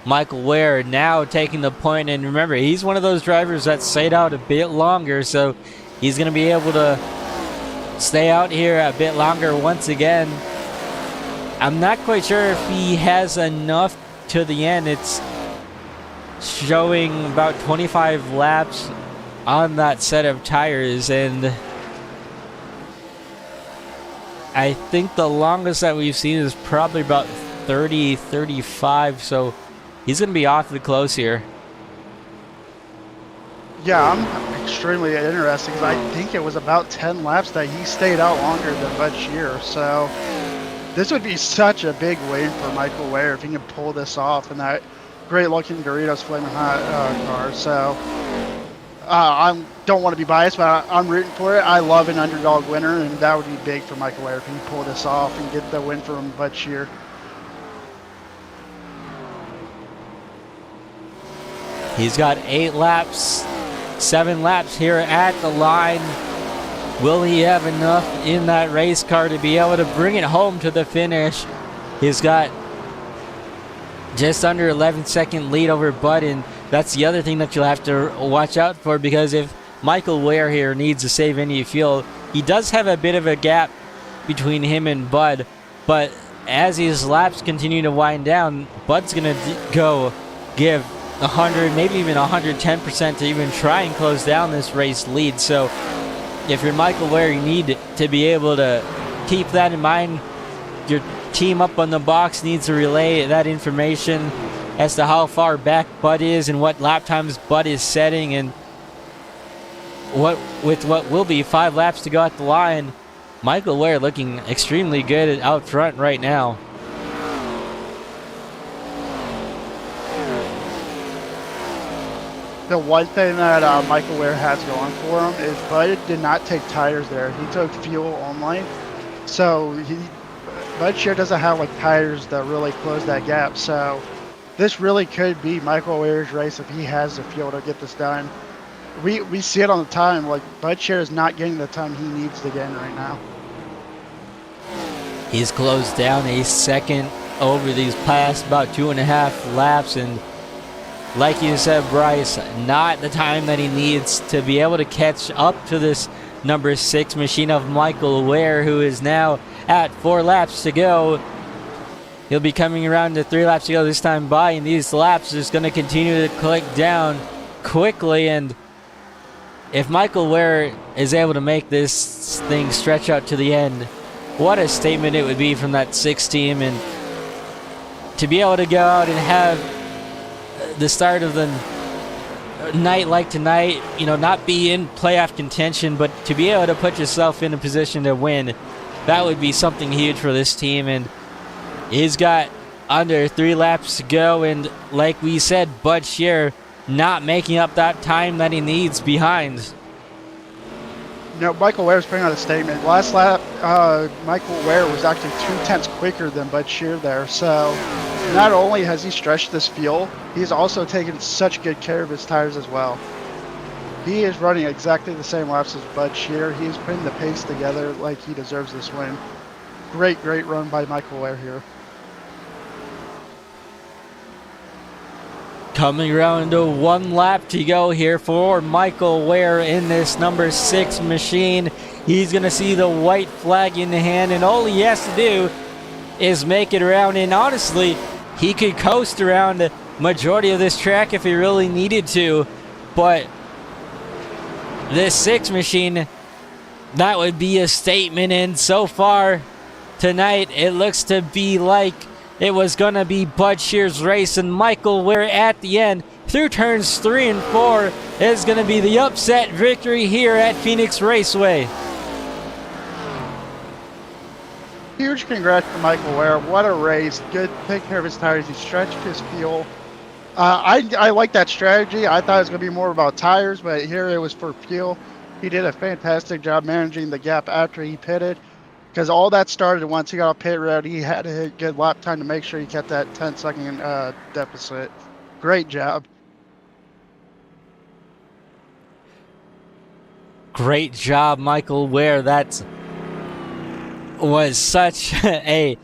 Michael Ware now taking the point. And remember, he's one of those drivers that stayed out a bit longer, so he's going to be able to stay out here a bit longer once again. I'm not quite sure if he has enough to the end. It's showing about 25 laps on that set of tires, and I think the longest that we've seen is probably about 30, 35, so he's going to be awfully close here. Yeah, I'm extremely interested because I think it was about 10 laps that he stayed out longer than Bud Shear. So this would be such a big win for Michael Ware if he can pull this off in that great-looking Doritos Flaming Hot car. So I don't want to be biased, but I'm rooting for it. I love an underdog winner, and that would be big for Michael Ware if he can pull this off and get the win from Bud Shear. He's got 8 laps, 7 laps here at the line. Will he have enough in that race car to be able to bring it home to the finish? He's got just under 11-second lead over Bud, and that's the other thing that you'll have to watch out for, because if Michael Ware here needs to save any fuel, he does have a bit of a gap between him and Bud, but as his laps continue to wind down, Bud's going to go give 100, maybe even 110% to even try and close down this race lead. So if you're Michael Ware, you need to be able to keep that in mind. Your team up on the box needs to relay that information as to how far back Bud is and what lap times Bud is setting, and with what will be 5 laps to go at the line, Michael Ware looking extremely good out front right now. The one thing that Michael Ware has going for him is Bud did not take tires there. He took fuel only. So Bud Shear doesn't have like tires that really close that gap. So this really could be Michael Ware's race if he has the fuel to get this done. We see it on the time. Like Bud Shear is not getting the time he needs to get in right now. He's closed down a second over these past about 2.5 laps, and like you said, Bryce, not the time that he needs to be able to catch up to this number 6 machine of Michael Ware, who is now at 4 laps to go. He'll be coming around to 3 laps to go this time by, and these laps are just going to continue to click down quickly. And if Michael Ware is able to make this thing stretch out to the end, what a statement it would be from that 6 team. And to be able to go out and have the start of the night like tonight, you know, not be in playoff contention, but to be able to put yourself in a position to win, that would be something huge for this team. And he's got under 3 laps to go, and like we said, Bud Shear not making up that time that he needs behind. You know, Michael Ware's putting out a statement. Last lap, Michael Ware was actually 2/10 quicker than Bud Shear there. So not only has he stretched this fuel, he's also taken such good care of his tires as well. He is running exactly the same laps as Bud Shear. He's putting the pace together like he deserves this win. Great run by Michael Ware here. Coming around to 1 lap to go here for Michael Ware in this number 6 machine. He's going to see the white flag in the hand, and all he has to do is make it around. And honestly, he could coast around the majority of this track if he really needed to. But this 6 machine, that would be a statement. And so far tonight, it looks to be like it was going to be Bud Shear's race, and Michael Ware at the end through turns 3 and 4 is going to be the upset victory here at Phoenix Raceway. Huge congrats to Michael Ware. What a race. Good, take care of his tires. He stretched his fuel. I like that strategy. I thought it was going to be more about tires, but here it was for fuel. He did a fantastic job managing the gap after he pitted, because all that started once he got off pit road. He had to hit good lap time to make sure he kept that 10-second deficit. Great job. Great job, Michael Ware. That was such a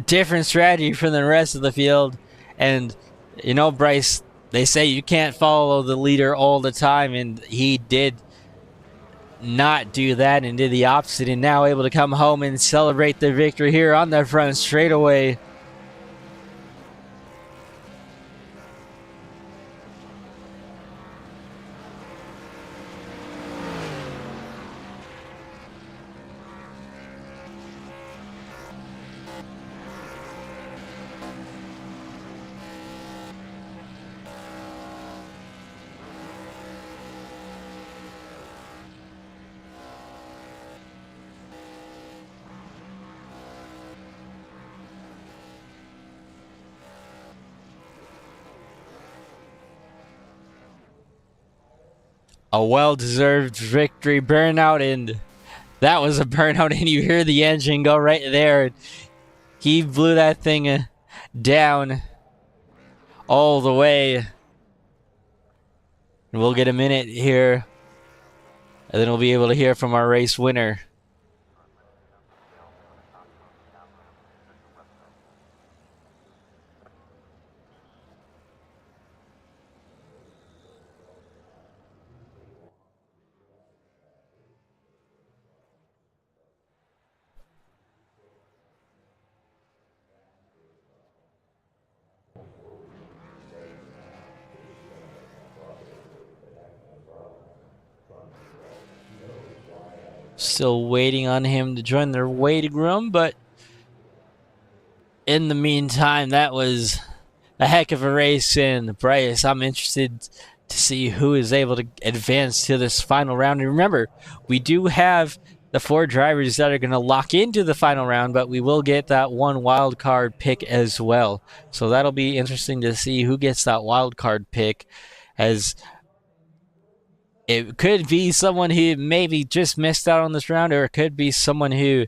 different strategy from the rest of the field. And, you know, Bryce, they say you can't follow the leader all the time, and he did not do that and did the opposite, and now able to come home and celebrate the victory here on the front straightaway. A well-deserved victory. Burnout, and that was a burnout, and you hear the engine go right there. He blew that thing down all the way. And we'll get a minute here, and then we'll be able to hear from our race winner. Still waiting on him to join their waiting room, but in the meantime, that was a heck of a race. And Bryce, I'm interested to see who is able to advance to this final round. And remember, we do have the 4 drivers that are going to lock into the final round, but we will get that one wild card pick as well. So that'll be interesting to see who gets that wild card pick, as it could be someone who maybe just missed out on this round, or it could be someone who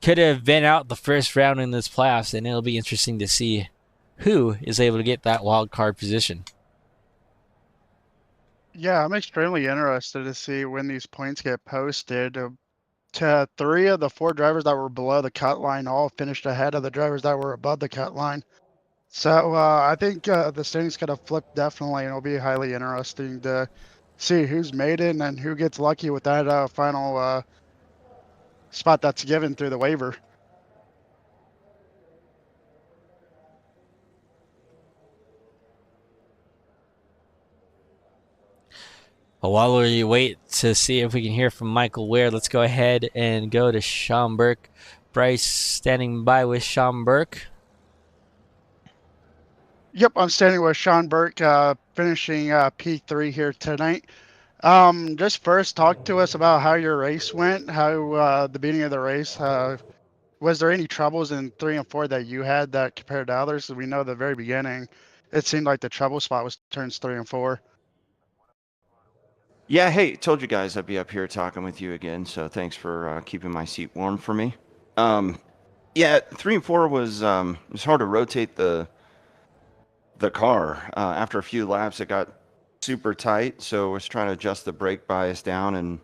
could have been out the first round in this playoffs, and it'll be interesting to see who is able to get that wild card position. Yeah, I'm extremely interested to see when these points get posted. To 3 of the 4 drivers that were below the cut line all finished ahead of the drivers that were above the cut line. So I think the standings could have flipped definitely, and it'll be highly interesting to see who's made it and who gets lucky with that final spot that's given through the waiver. Well, while we wait to see if we can hear from Michael Ware, let's go ahead and go to Sean Burke. Bryce standing by with Sean Burke. Yep, I'm standing with Sean Burke, finishing P3 here tonight. Just first, talk to us about how your race went, how the beginning of the race. Was there any troubles in 3 and 4 that you had that compared to others? We know the very beginning, it seemed like the trouble spot was turns 3 and 4. Yeah, hey, told you guys I'd be up here talking with you again, so thanks for keeping my seat warm for me. Yeah, 3 and 4 was it was hard to rotate the car. After a few laps, it got super tight, so I was trying to adjust the brake bias down and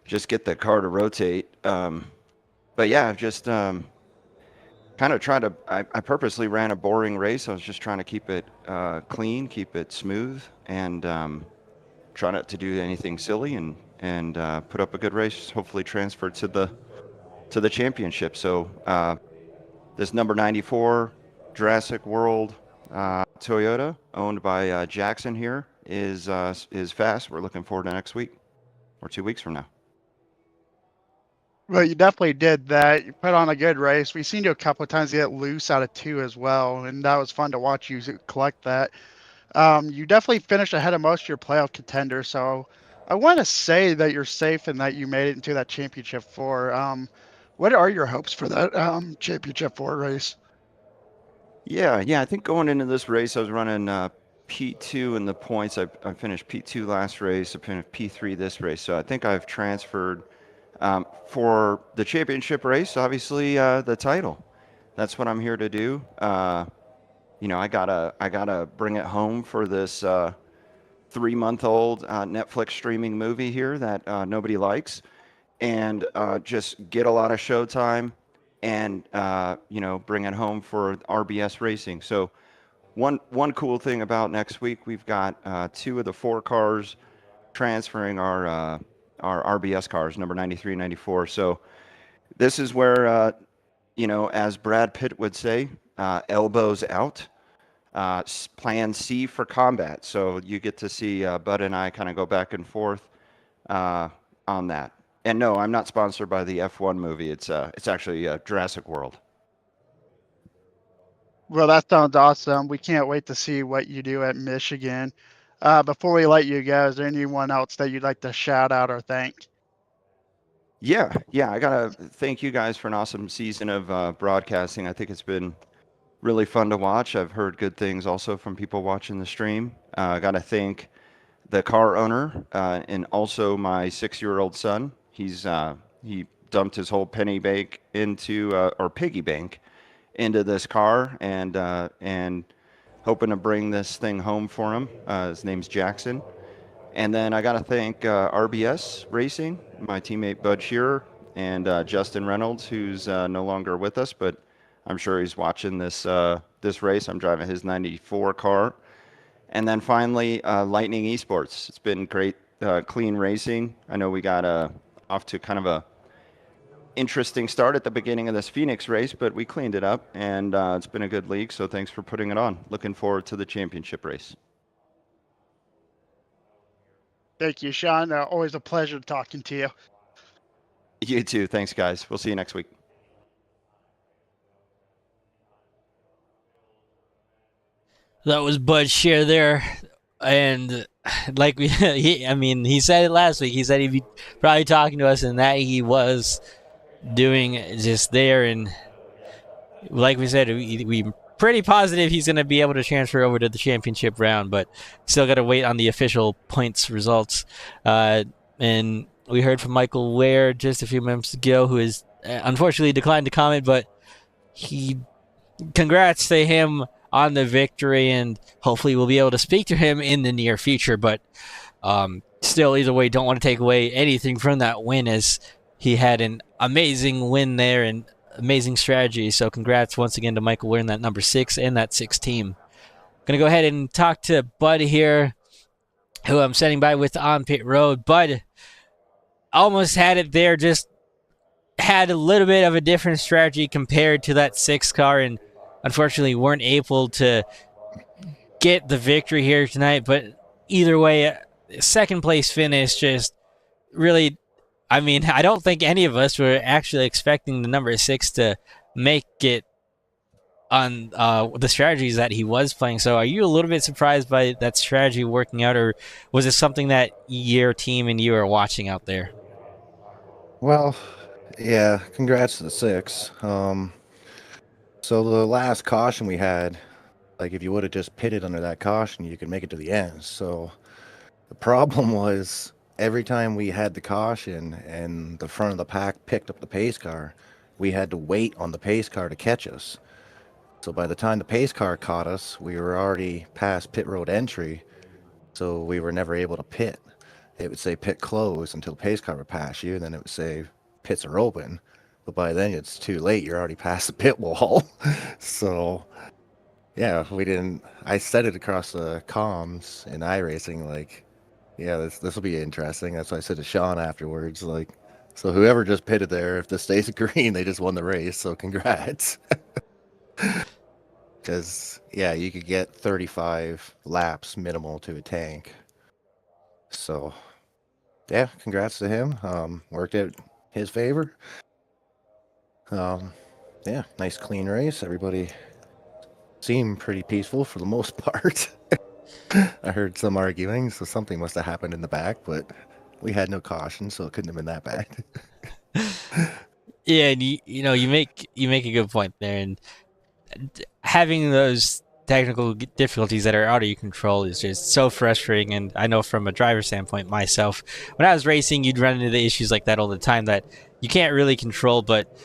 just get the car to rotate. But yeah, I've just kind of tried to. I purposely ran a boring race. I was just trying to keep it clean, keep it smooth, and try not to do anything silly, and put up a good race. Hopefully, transfer to the championship. So this number 94 Jurassic World Toyota, owned by Jackson here, is fast. We're looking forward to next week or 2 weeks from now. Well, you definitely did that. You put on a good race. We've seen you a couple of times get loose out of 2 as well, and that was fun to watch you collect that. You definitely finished ahead of most of your playoff contenders, so I want to say that you're safe and that you made it into that championship 4. What are your hopes for that championship 4 race? Yeah, I think going into this race, I was running P2 in the points. I finished P2 last race. I finished P3 this race. So I think I've transferred for the championship race, obviously the title. That's what I'm here to do. You know, I gotta bring it home for this 3-month-old Netflix streaming movie here that nobody likes, and just get a lot of showtime and you know, bring it home for RBS racing. So one cool thing about next week, we've got 2 of the 4 cars transferring our RBS cars, number 93 and 94. So this is where you know, as Brad Pitt would say, elbows out. Plan C for combat. So you get to see Bud and I kind of go back and forth on that. And no, I'm not sponsored by the F1 movie. It's actually Jurassic World. Well, that sounds awesome. We can't wait to see what you do at Michigan. Before we let you go, is there anyone else that you'd like to shout out or thank? Yeah. I gotta thank you guys for an awesome season of broadcasting. I think it's been really fun to watch. I've heard good things also from people watching the stream. I gotta thank the car owner and also my 6-year-old son. He dumped his whole penny bank into or piggy bank into this car, and hoping to bring this thing home for him. His name's Jackson. And then I got to thank RBS Racing, my teammate Bud Shearer, and Justin Reynolds, who's no longer with us, but I'm sure he's watching this race. I'm driving his 94 car. And then finally, Lightning eSports. It's been great, clean racing. I know we got off to kind of a interesting start at the beginning of this Phoenix race, but we cleaned it up, and it's been a good league. So thanks for putting it on. Looking forward to the championship race. Thank you, Sean. Always a pleasure talking to you. You too. Thanks, guys. We'll see you next week. That was Bud Shear there, and like he said it last week. He said he'd be probably talking to us, and that he was doing just there. And like we said, we pretty positive he's going to be able to transfer over to the championship round, but still got to wait on the official points results. And we heard from Michael Ware just a few minutes ago, who is unfortunately declined to comment, but congrats to him on the victory, and hopefully we'll be able to speak to him in the near future. But still, either way, don't want to take away anything from that win, as he had an amazing win there and amazing strategy. So congrats once again to Michael Ware in that number 6 and that 6 team. Going to go ahead and talk to Bud here, who I'm sitting by with on pit road. Bud almost had it there, just had a little bit of a different strategy compared to that 6 car, and unfortunately weren't able to get the victory here tonight. But either way, second place finish, just really, I don't think any of us were actually expecting the number 6 to make it on the strategies that he was playing. So are you a little bit surprised by that strategy working out, or was it something that your team and you are watching out there? Well, yeah, congrats to the 6. So the last caution we had, like if you would have just pitted under that caution, you could make it to the end. So the problem was every time we had the caution and the front of the pack picked up the pace car, we had to wait on the pace car to catch us. So by the time the pace car caught us, we were already past pit road entry, so we were never able to pit. It would say pit closed until the pace car would pass you, and then it would say pits are open. But by then it's too late. You're already past the pit wall. So, yeah, I said it across the comms in iRacing, like, yeah, this will be interesting. That's what I said to Sean afterwards. Like, so whoever just pitted there, if this stays green, they just won the race. So congrats. Because, yeah, you could get 35 laps minimal to a tank. So, yeah, congrats to him. Worked out his favor. Yeah, nice clean race. Everybody seemed pretty peaceful for the most part. I heard some arguing, so something must have happened in the back, but we had no caution, so it couldn't have been that bad. Yeah, and you make a good point there, and having those technical difficulties that are out of your control is just so frustrating. And I know from a driver standpoint myself, when I was racing, you'd run into the issues like that all the time that you can't really control, but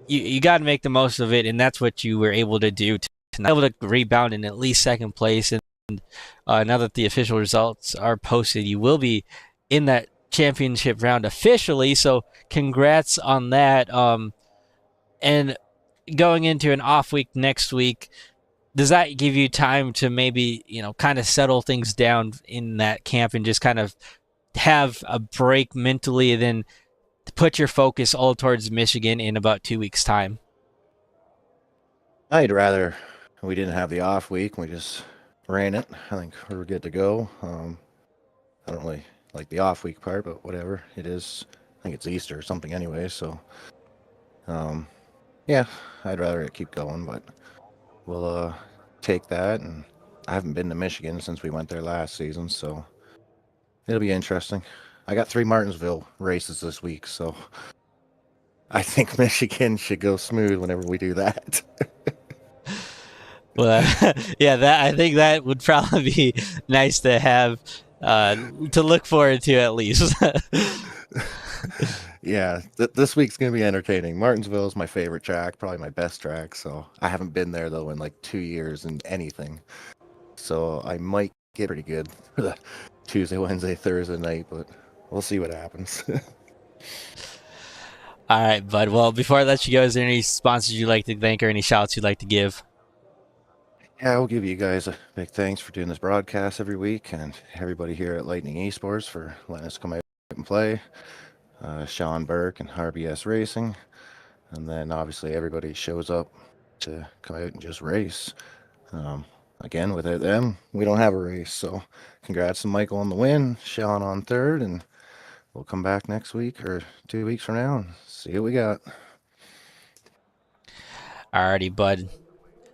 you got to make the most of it, and that's what you were able to do tonight. Able to rebound in at least second place, and now that the official results are posted, you will be in that championship round officially. So congrats on that. And going into an off week next week, does that give you time to maybe kind of settle things down in that camp and just kind of have a break mentally, and then put your focus all towards Michigan in about 2 weeks' time? I'd rather we didn't have the off week. We just ran it. I think we were good to go. I don't really like the off week part, but whatever it is. I think it's Easter or something anyway. So, yeah, I'd rather it keep going, but we'll take that. And I haven't been to Michigan since we went there last season, so it'll be interesting. I got 3 Martinsville races this week, so I think Michigan should go smooth whenever we do that. Well, yeah, I think that would probably be nice to have to look forward to at least. Yeah, this week's going to be entertaining. Martinsville is my favorite track, probably my best track, so I haven't been there, though, in like 2 years in anything. So I might get pretty good for the Tuesday, Wednesday, Thursday night, but we'll see what happens. All right, bud. Well, before I let you go, is there any sponsors you'd like to thank or any shout-outs you'd like to give? Yeah, I'll give you guys a big thanks for doing this broadcast every week, and everybody here at Lightning Esports for letting us come out and play. Sean Burke and RBS Racing, and then obviously everybody shows up to come out and just race. Again, without them, we don't have a race. So congrats to Michael on the win, Sean on third, and we'll come back next week or 2 weeks from now and see what we got. Alrighty, bud.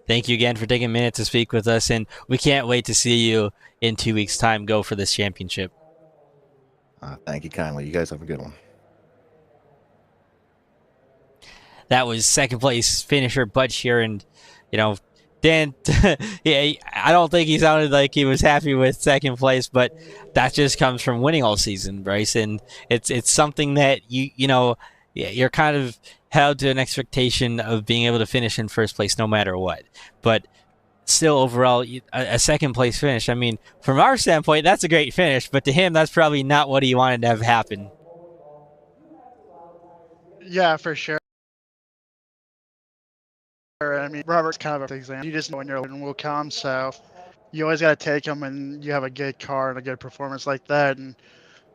Thank you again for taking a minute to speak with us, and we can't wait to see you in 2 weeks' time go for this championship. Thank you kindly. You guys have a good one. That was second place finisher Bud Shear, and Dan, yeah, I don't think he sounded like he was happy with second place, but that just comes from winning all season, Bryce, and it's something that you're kind of held to an expectation of being able to finish in first place no matter what. But still, overall, a second place finish, I mean, from our standpoint, that's a great finish, but to him, that's probably not what he wanted to have happen. Yeah, for sure. I mean, Robert's kind of an example. You just know when you're and will come, so you always got to take them when you have a good car and a good performance like that. And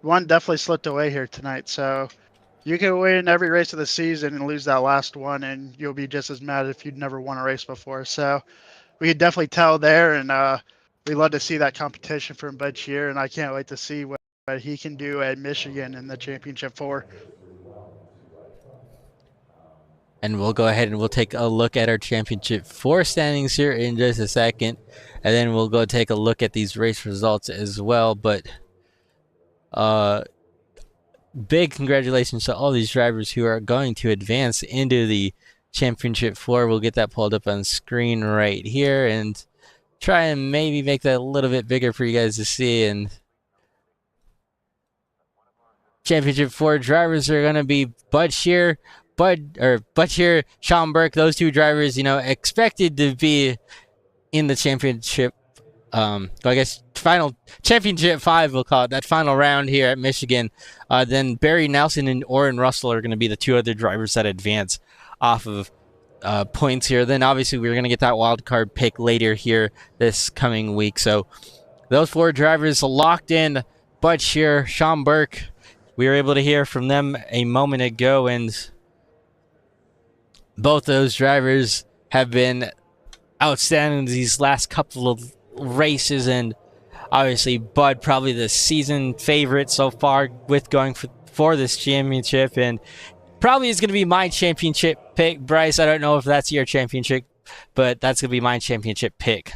one definitely slipped away here tonight, so you can win every race of the season and lose that last one, and you'll be just as mad if you'd never won a race before. So we could definitely tell there, and we love to see that competition from Bud Shear, and I can't wait to see what he can do at Michigan in the Championship 4. And we'll go ahead and we'll take a look at our Championship 4 standings here in just a second. And then we'll go take a look at these race results as well. But big congratulations to all these drivers who are going to advance into the Championship 4. We'll get that pulled up on screen right here and try and maybe make that a little bit bigger for you guys to see. And Championship 4 drivers are going to be Bud Shear, Sean Burke. Those two drivers, expected to be in the championship. I guess final Championship 5, we'll call it, that final round here at Michigan. Then Barry Nelson and Orrin Russell are going to be the two other drivers that advance off of points here. Then obviously we're going to get that wild card pick later here this coming week. So those 4 drivers locked in. Bud Shear, Sean Burke. We were able to hear from them a moment ago, and both those drivers have been outstanding these last couple of races, and obviously Bud probably the season favorite so far with going for this championship, and probably is going to be my championship pick. Bryce, I don't know if that's your championship, but that's going to be my championship pick.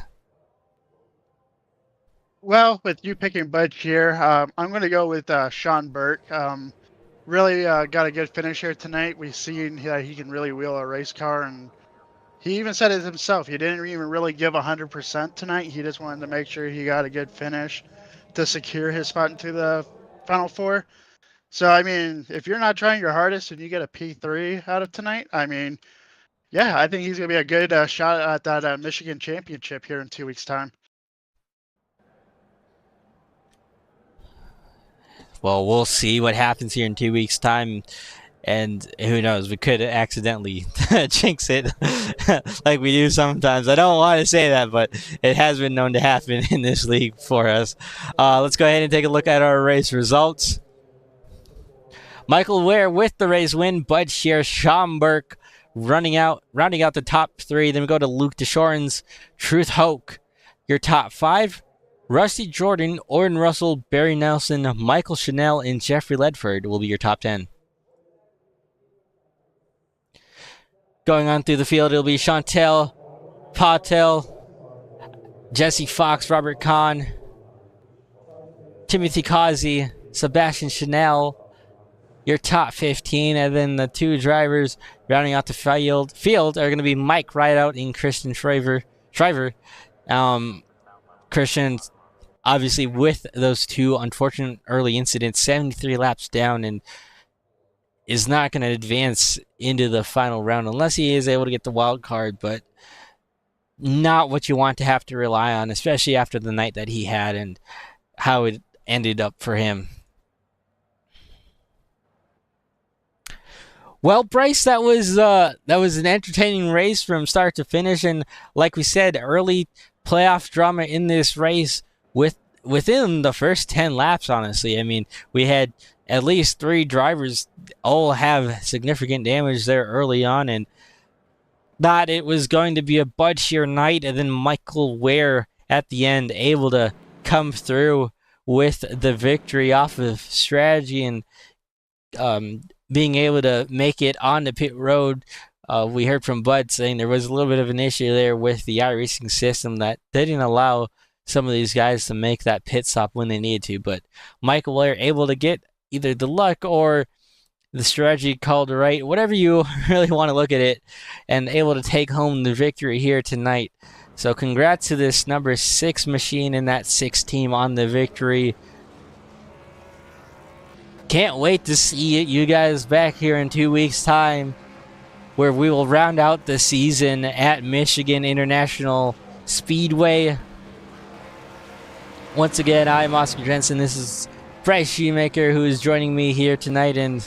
Well, with you picking Bud Shear, I'm going to go with Sean Burke. really got a good finish here tonight. We've seen that he can really wheel a race car, and he even said it himself. He didn't even really give 100% tonight. He just wanted to make sure he got a good finish to secure his spot into the Final Four. So, I mean, if you're not trying your hardest and you get a P3 out of tonight, I mean, yeah, I think he's going to be a good shot at that Michigan championship here in 2 weeks' time. Well, we'll see what happens here in 2 weeks' time. And who knows, we could accidentally jinx it like we do sometimes. I don't want to say that, but it has been known to happen in this league for us. Let's go ahead and take a look at our race results. Michael Ware with the race win, Bud Scheer, Schomburg rounding out the top 3. Then we go to Luke Deschorens, Truth Hoke, your top 5. Rusty Jordan, Orrin Russell, Barry Nelson, Michael Chanel, and Jeffrey Ledford will be your top 10. Going on through the field, it'll be Chantel Patel, Jesse Fox, Robert Kahn, Timothy Causey, Sebastian Chanel, your top 15. And then the 2 drivers rounding out the field are going to be Mike Rideout and Christian Shriver. Christian, obviously, with those 2 unfortunate early incidents, 73 laps down, and is not going to advance into the final round unless he is able to get the wild card, but not what you want to have to rely on, especially after the night that he had and how it ended up for him. Well, Bryce, that was an entertaining race from start to finish, and like we said, early playoff drama in this race within the first 10 laps, honestly. I mean, we had at least 3 drivers all have significant damage there early on, and thought it was going to be a Bud Scheer night, and then Michael Ware at the end able to come through with the victory off of strategy and being able to make it on the pit road. We heard from Bud saying there was a little bit of an issue there with the iRacing system that didn't allow some of these guys to make that pit stop when they needed to, but Michael Ware able to get either the luck or the strategy called right, whatever you really want to look at it, and able to take home the victory here tonight. So congrats to this number 6 machine and that 6 team on the victory. Can't wait to see you guys back here in 2 weeks' time, where we will round out the season at Michigan International Speedway. Once again, I'm Oscar Jensen. This is Bryce Shoemaker, who is joining me here tonight, and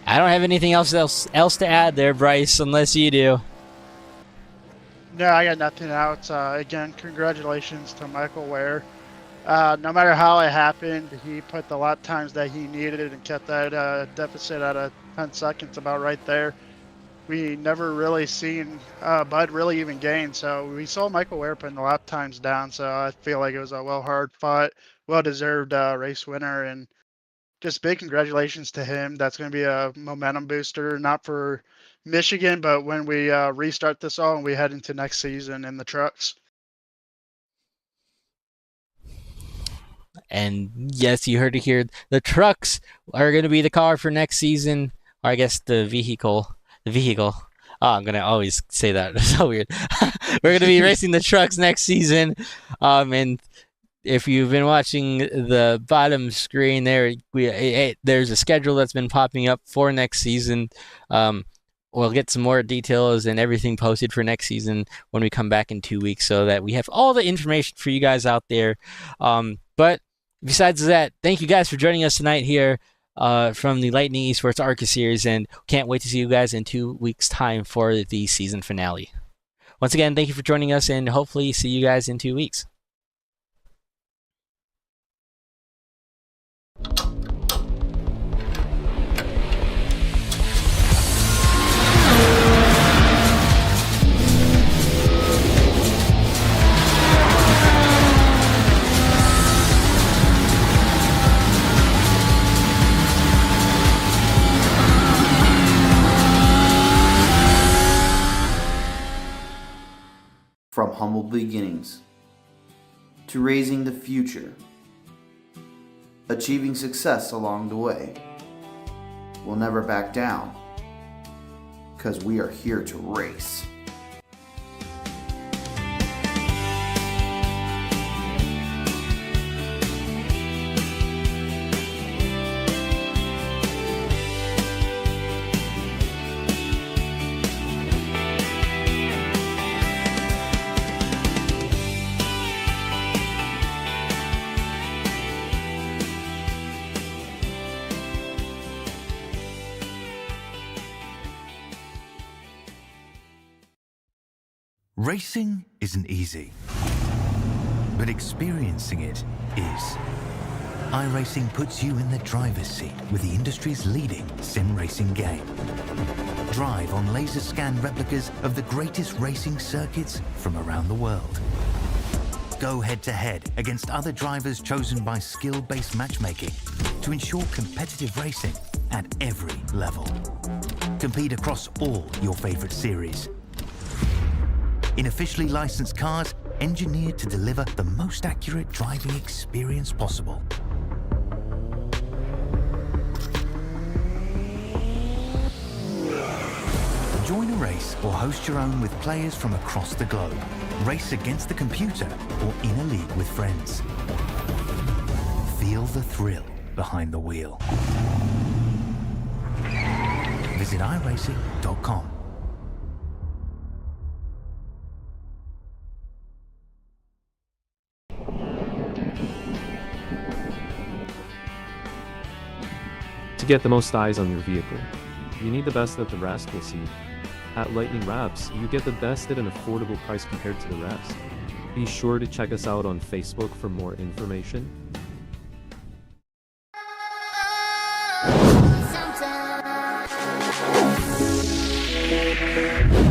I don't have anything else to add there, Bryce, unless you do. No, I got nothing else. Again, congratulations to Michael Ware. No matter how it happened, he put the lap times that he needed and kept that deficit at a 10 seconds about right there. We never really seen Bud really even gain, so we saw Michael Ware putting the lap times down, so I feel like it was a hard fought, well-deserved race winner, and just big congratulations to him. That's going to be a momentum booster, not for Michigan, but when we restart this all and we head into next season in the trucks. And yes, you heard it here. The trucks are going to be the car for next season, or I guess the vehicle. Oh, I'm going to always say that. It's so weird. We're going to be racing the trucks next season. And if you've been watching the bottom screen there, there's a schedule that's been popping up for next season. We'll get some more details and everything posted for next season when we come back in 2 weeks, so that we have all the information for you guys out there. But besides that, thank you guys for joining us tonight here from the Lightning eSports Arca Series, and can't wait to see you guys in 2 weeks' time for the season finale. Once again, thank you for joining us, and hopefully see you guys in 2 weeks. From humble beginnings to raising the future, achieving success along the way. We'll never back down. Because we are here to race. Racing isn't easy, but experiencing it is. iRacing puts you in the driver's seat with the industry's leading sim racing game. Drive on laser scan replicas of the greatest racing circuits from around the world. Go head to head against other drivers chosen by skill-based matchmaking to ensure competitive racing at every level. Compete across all your favorite series. In officially licensed cars, engineered to deliver the most accurate driving experience possible. Join a race or host your own with players from across the globe. Race against the computer or in a league with friends. Feel the thrill behind the wheel. Visit iRacing.com. To get the most eyes on your vehicle, you need the best that the rest will see. At Lightning Wraps, you get the best at an affordable price compared to the rest. Be sure to check us out on Facebook for more information. Sometimes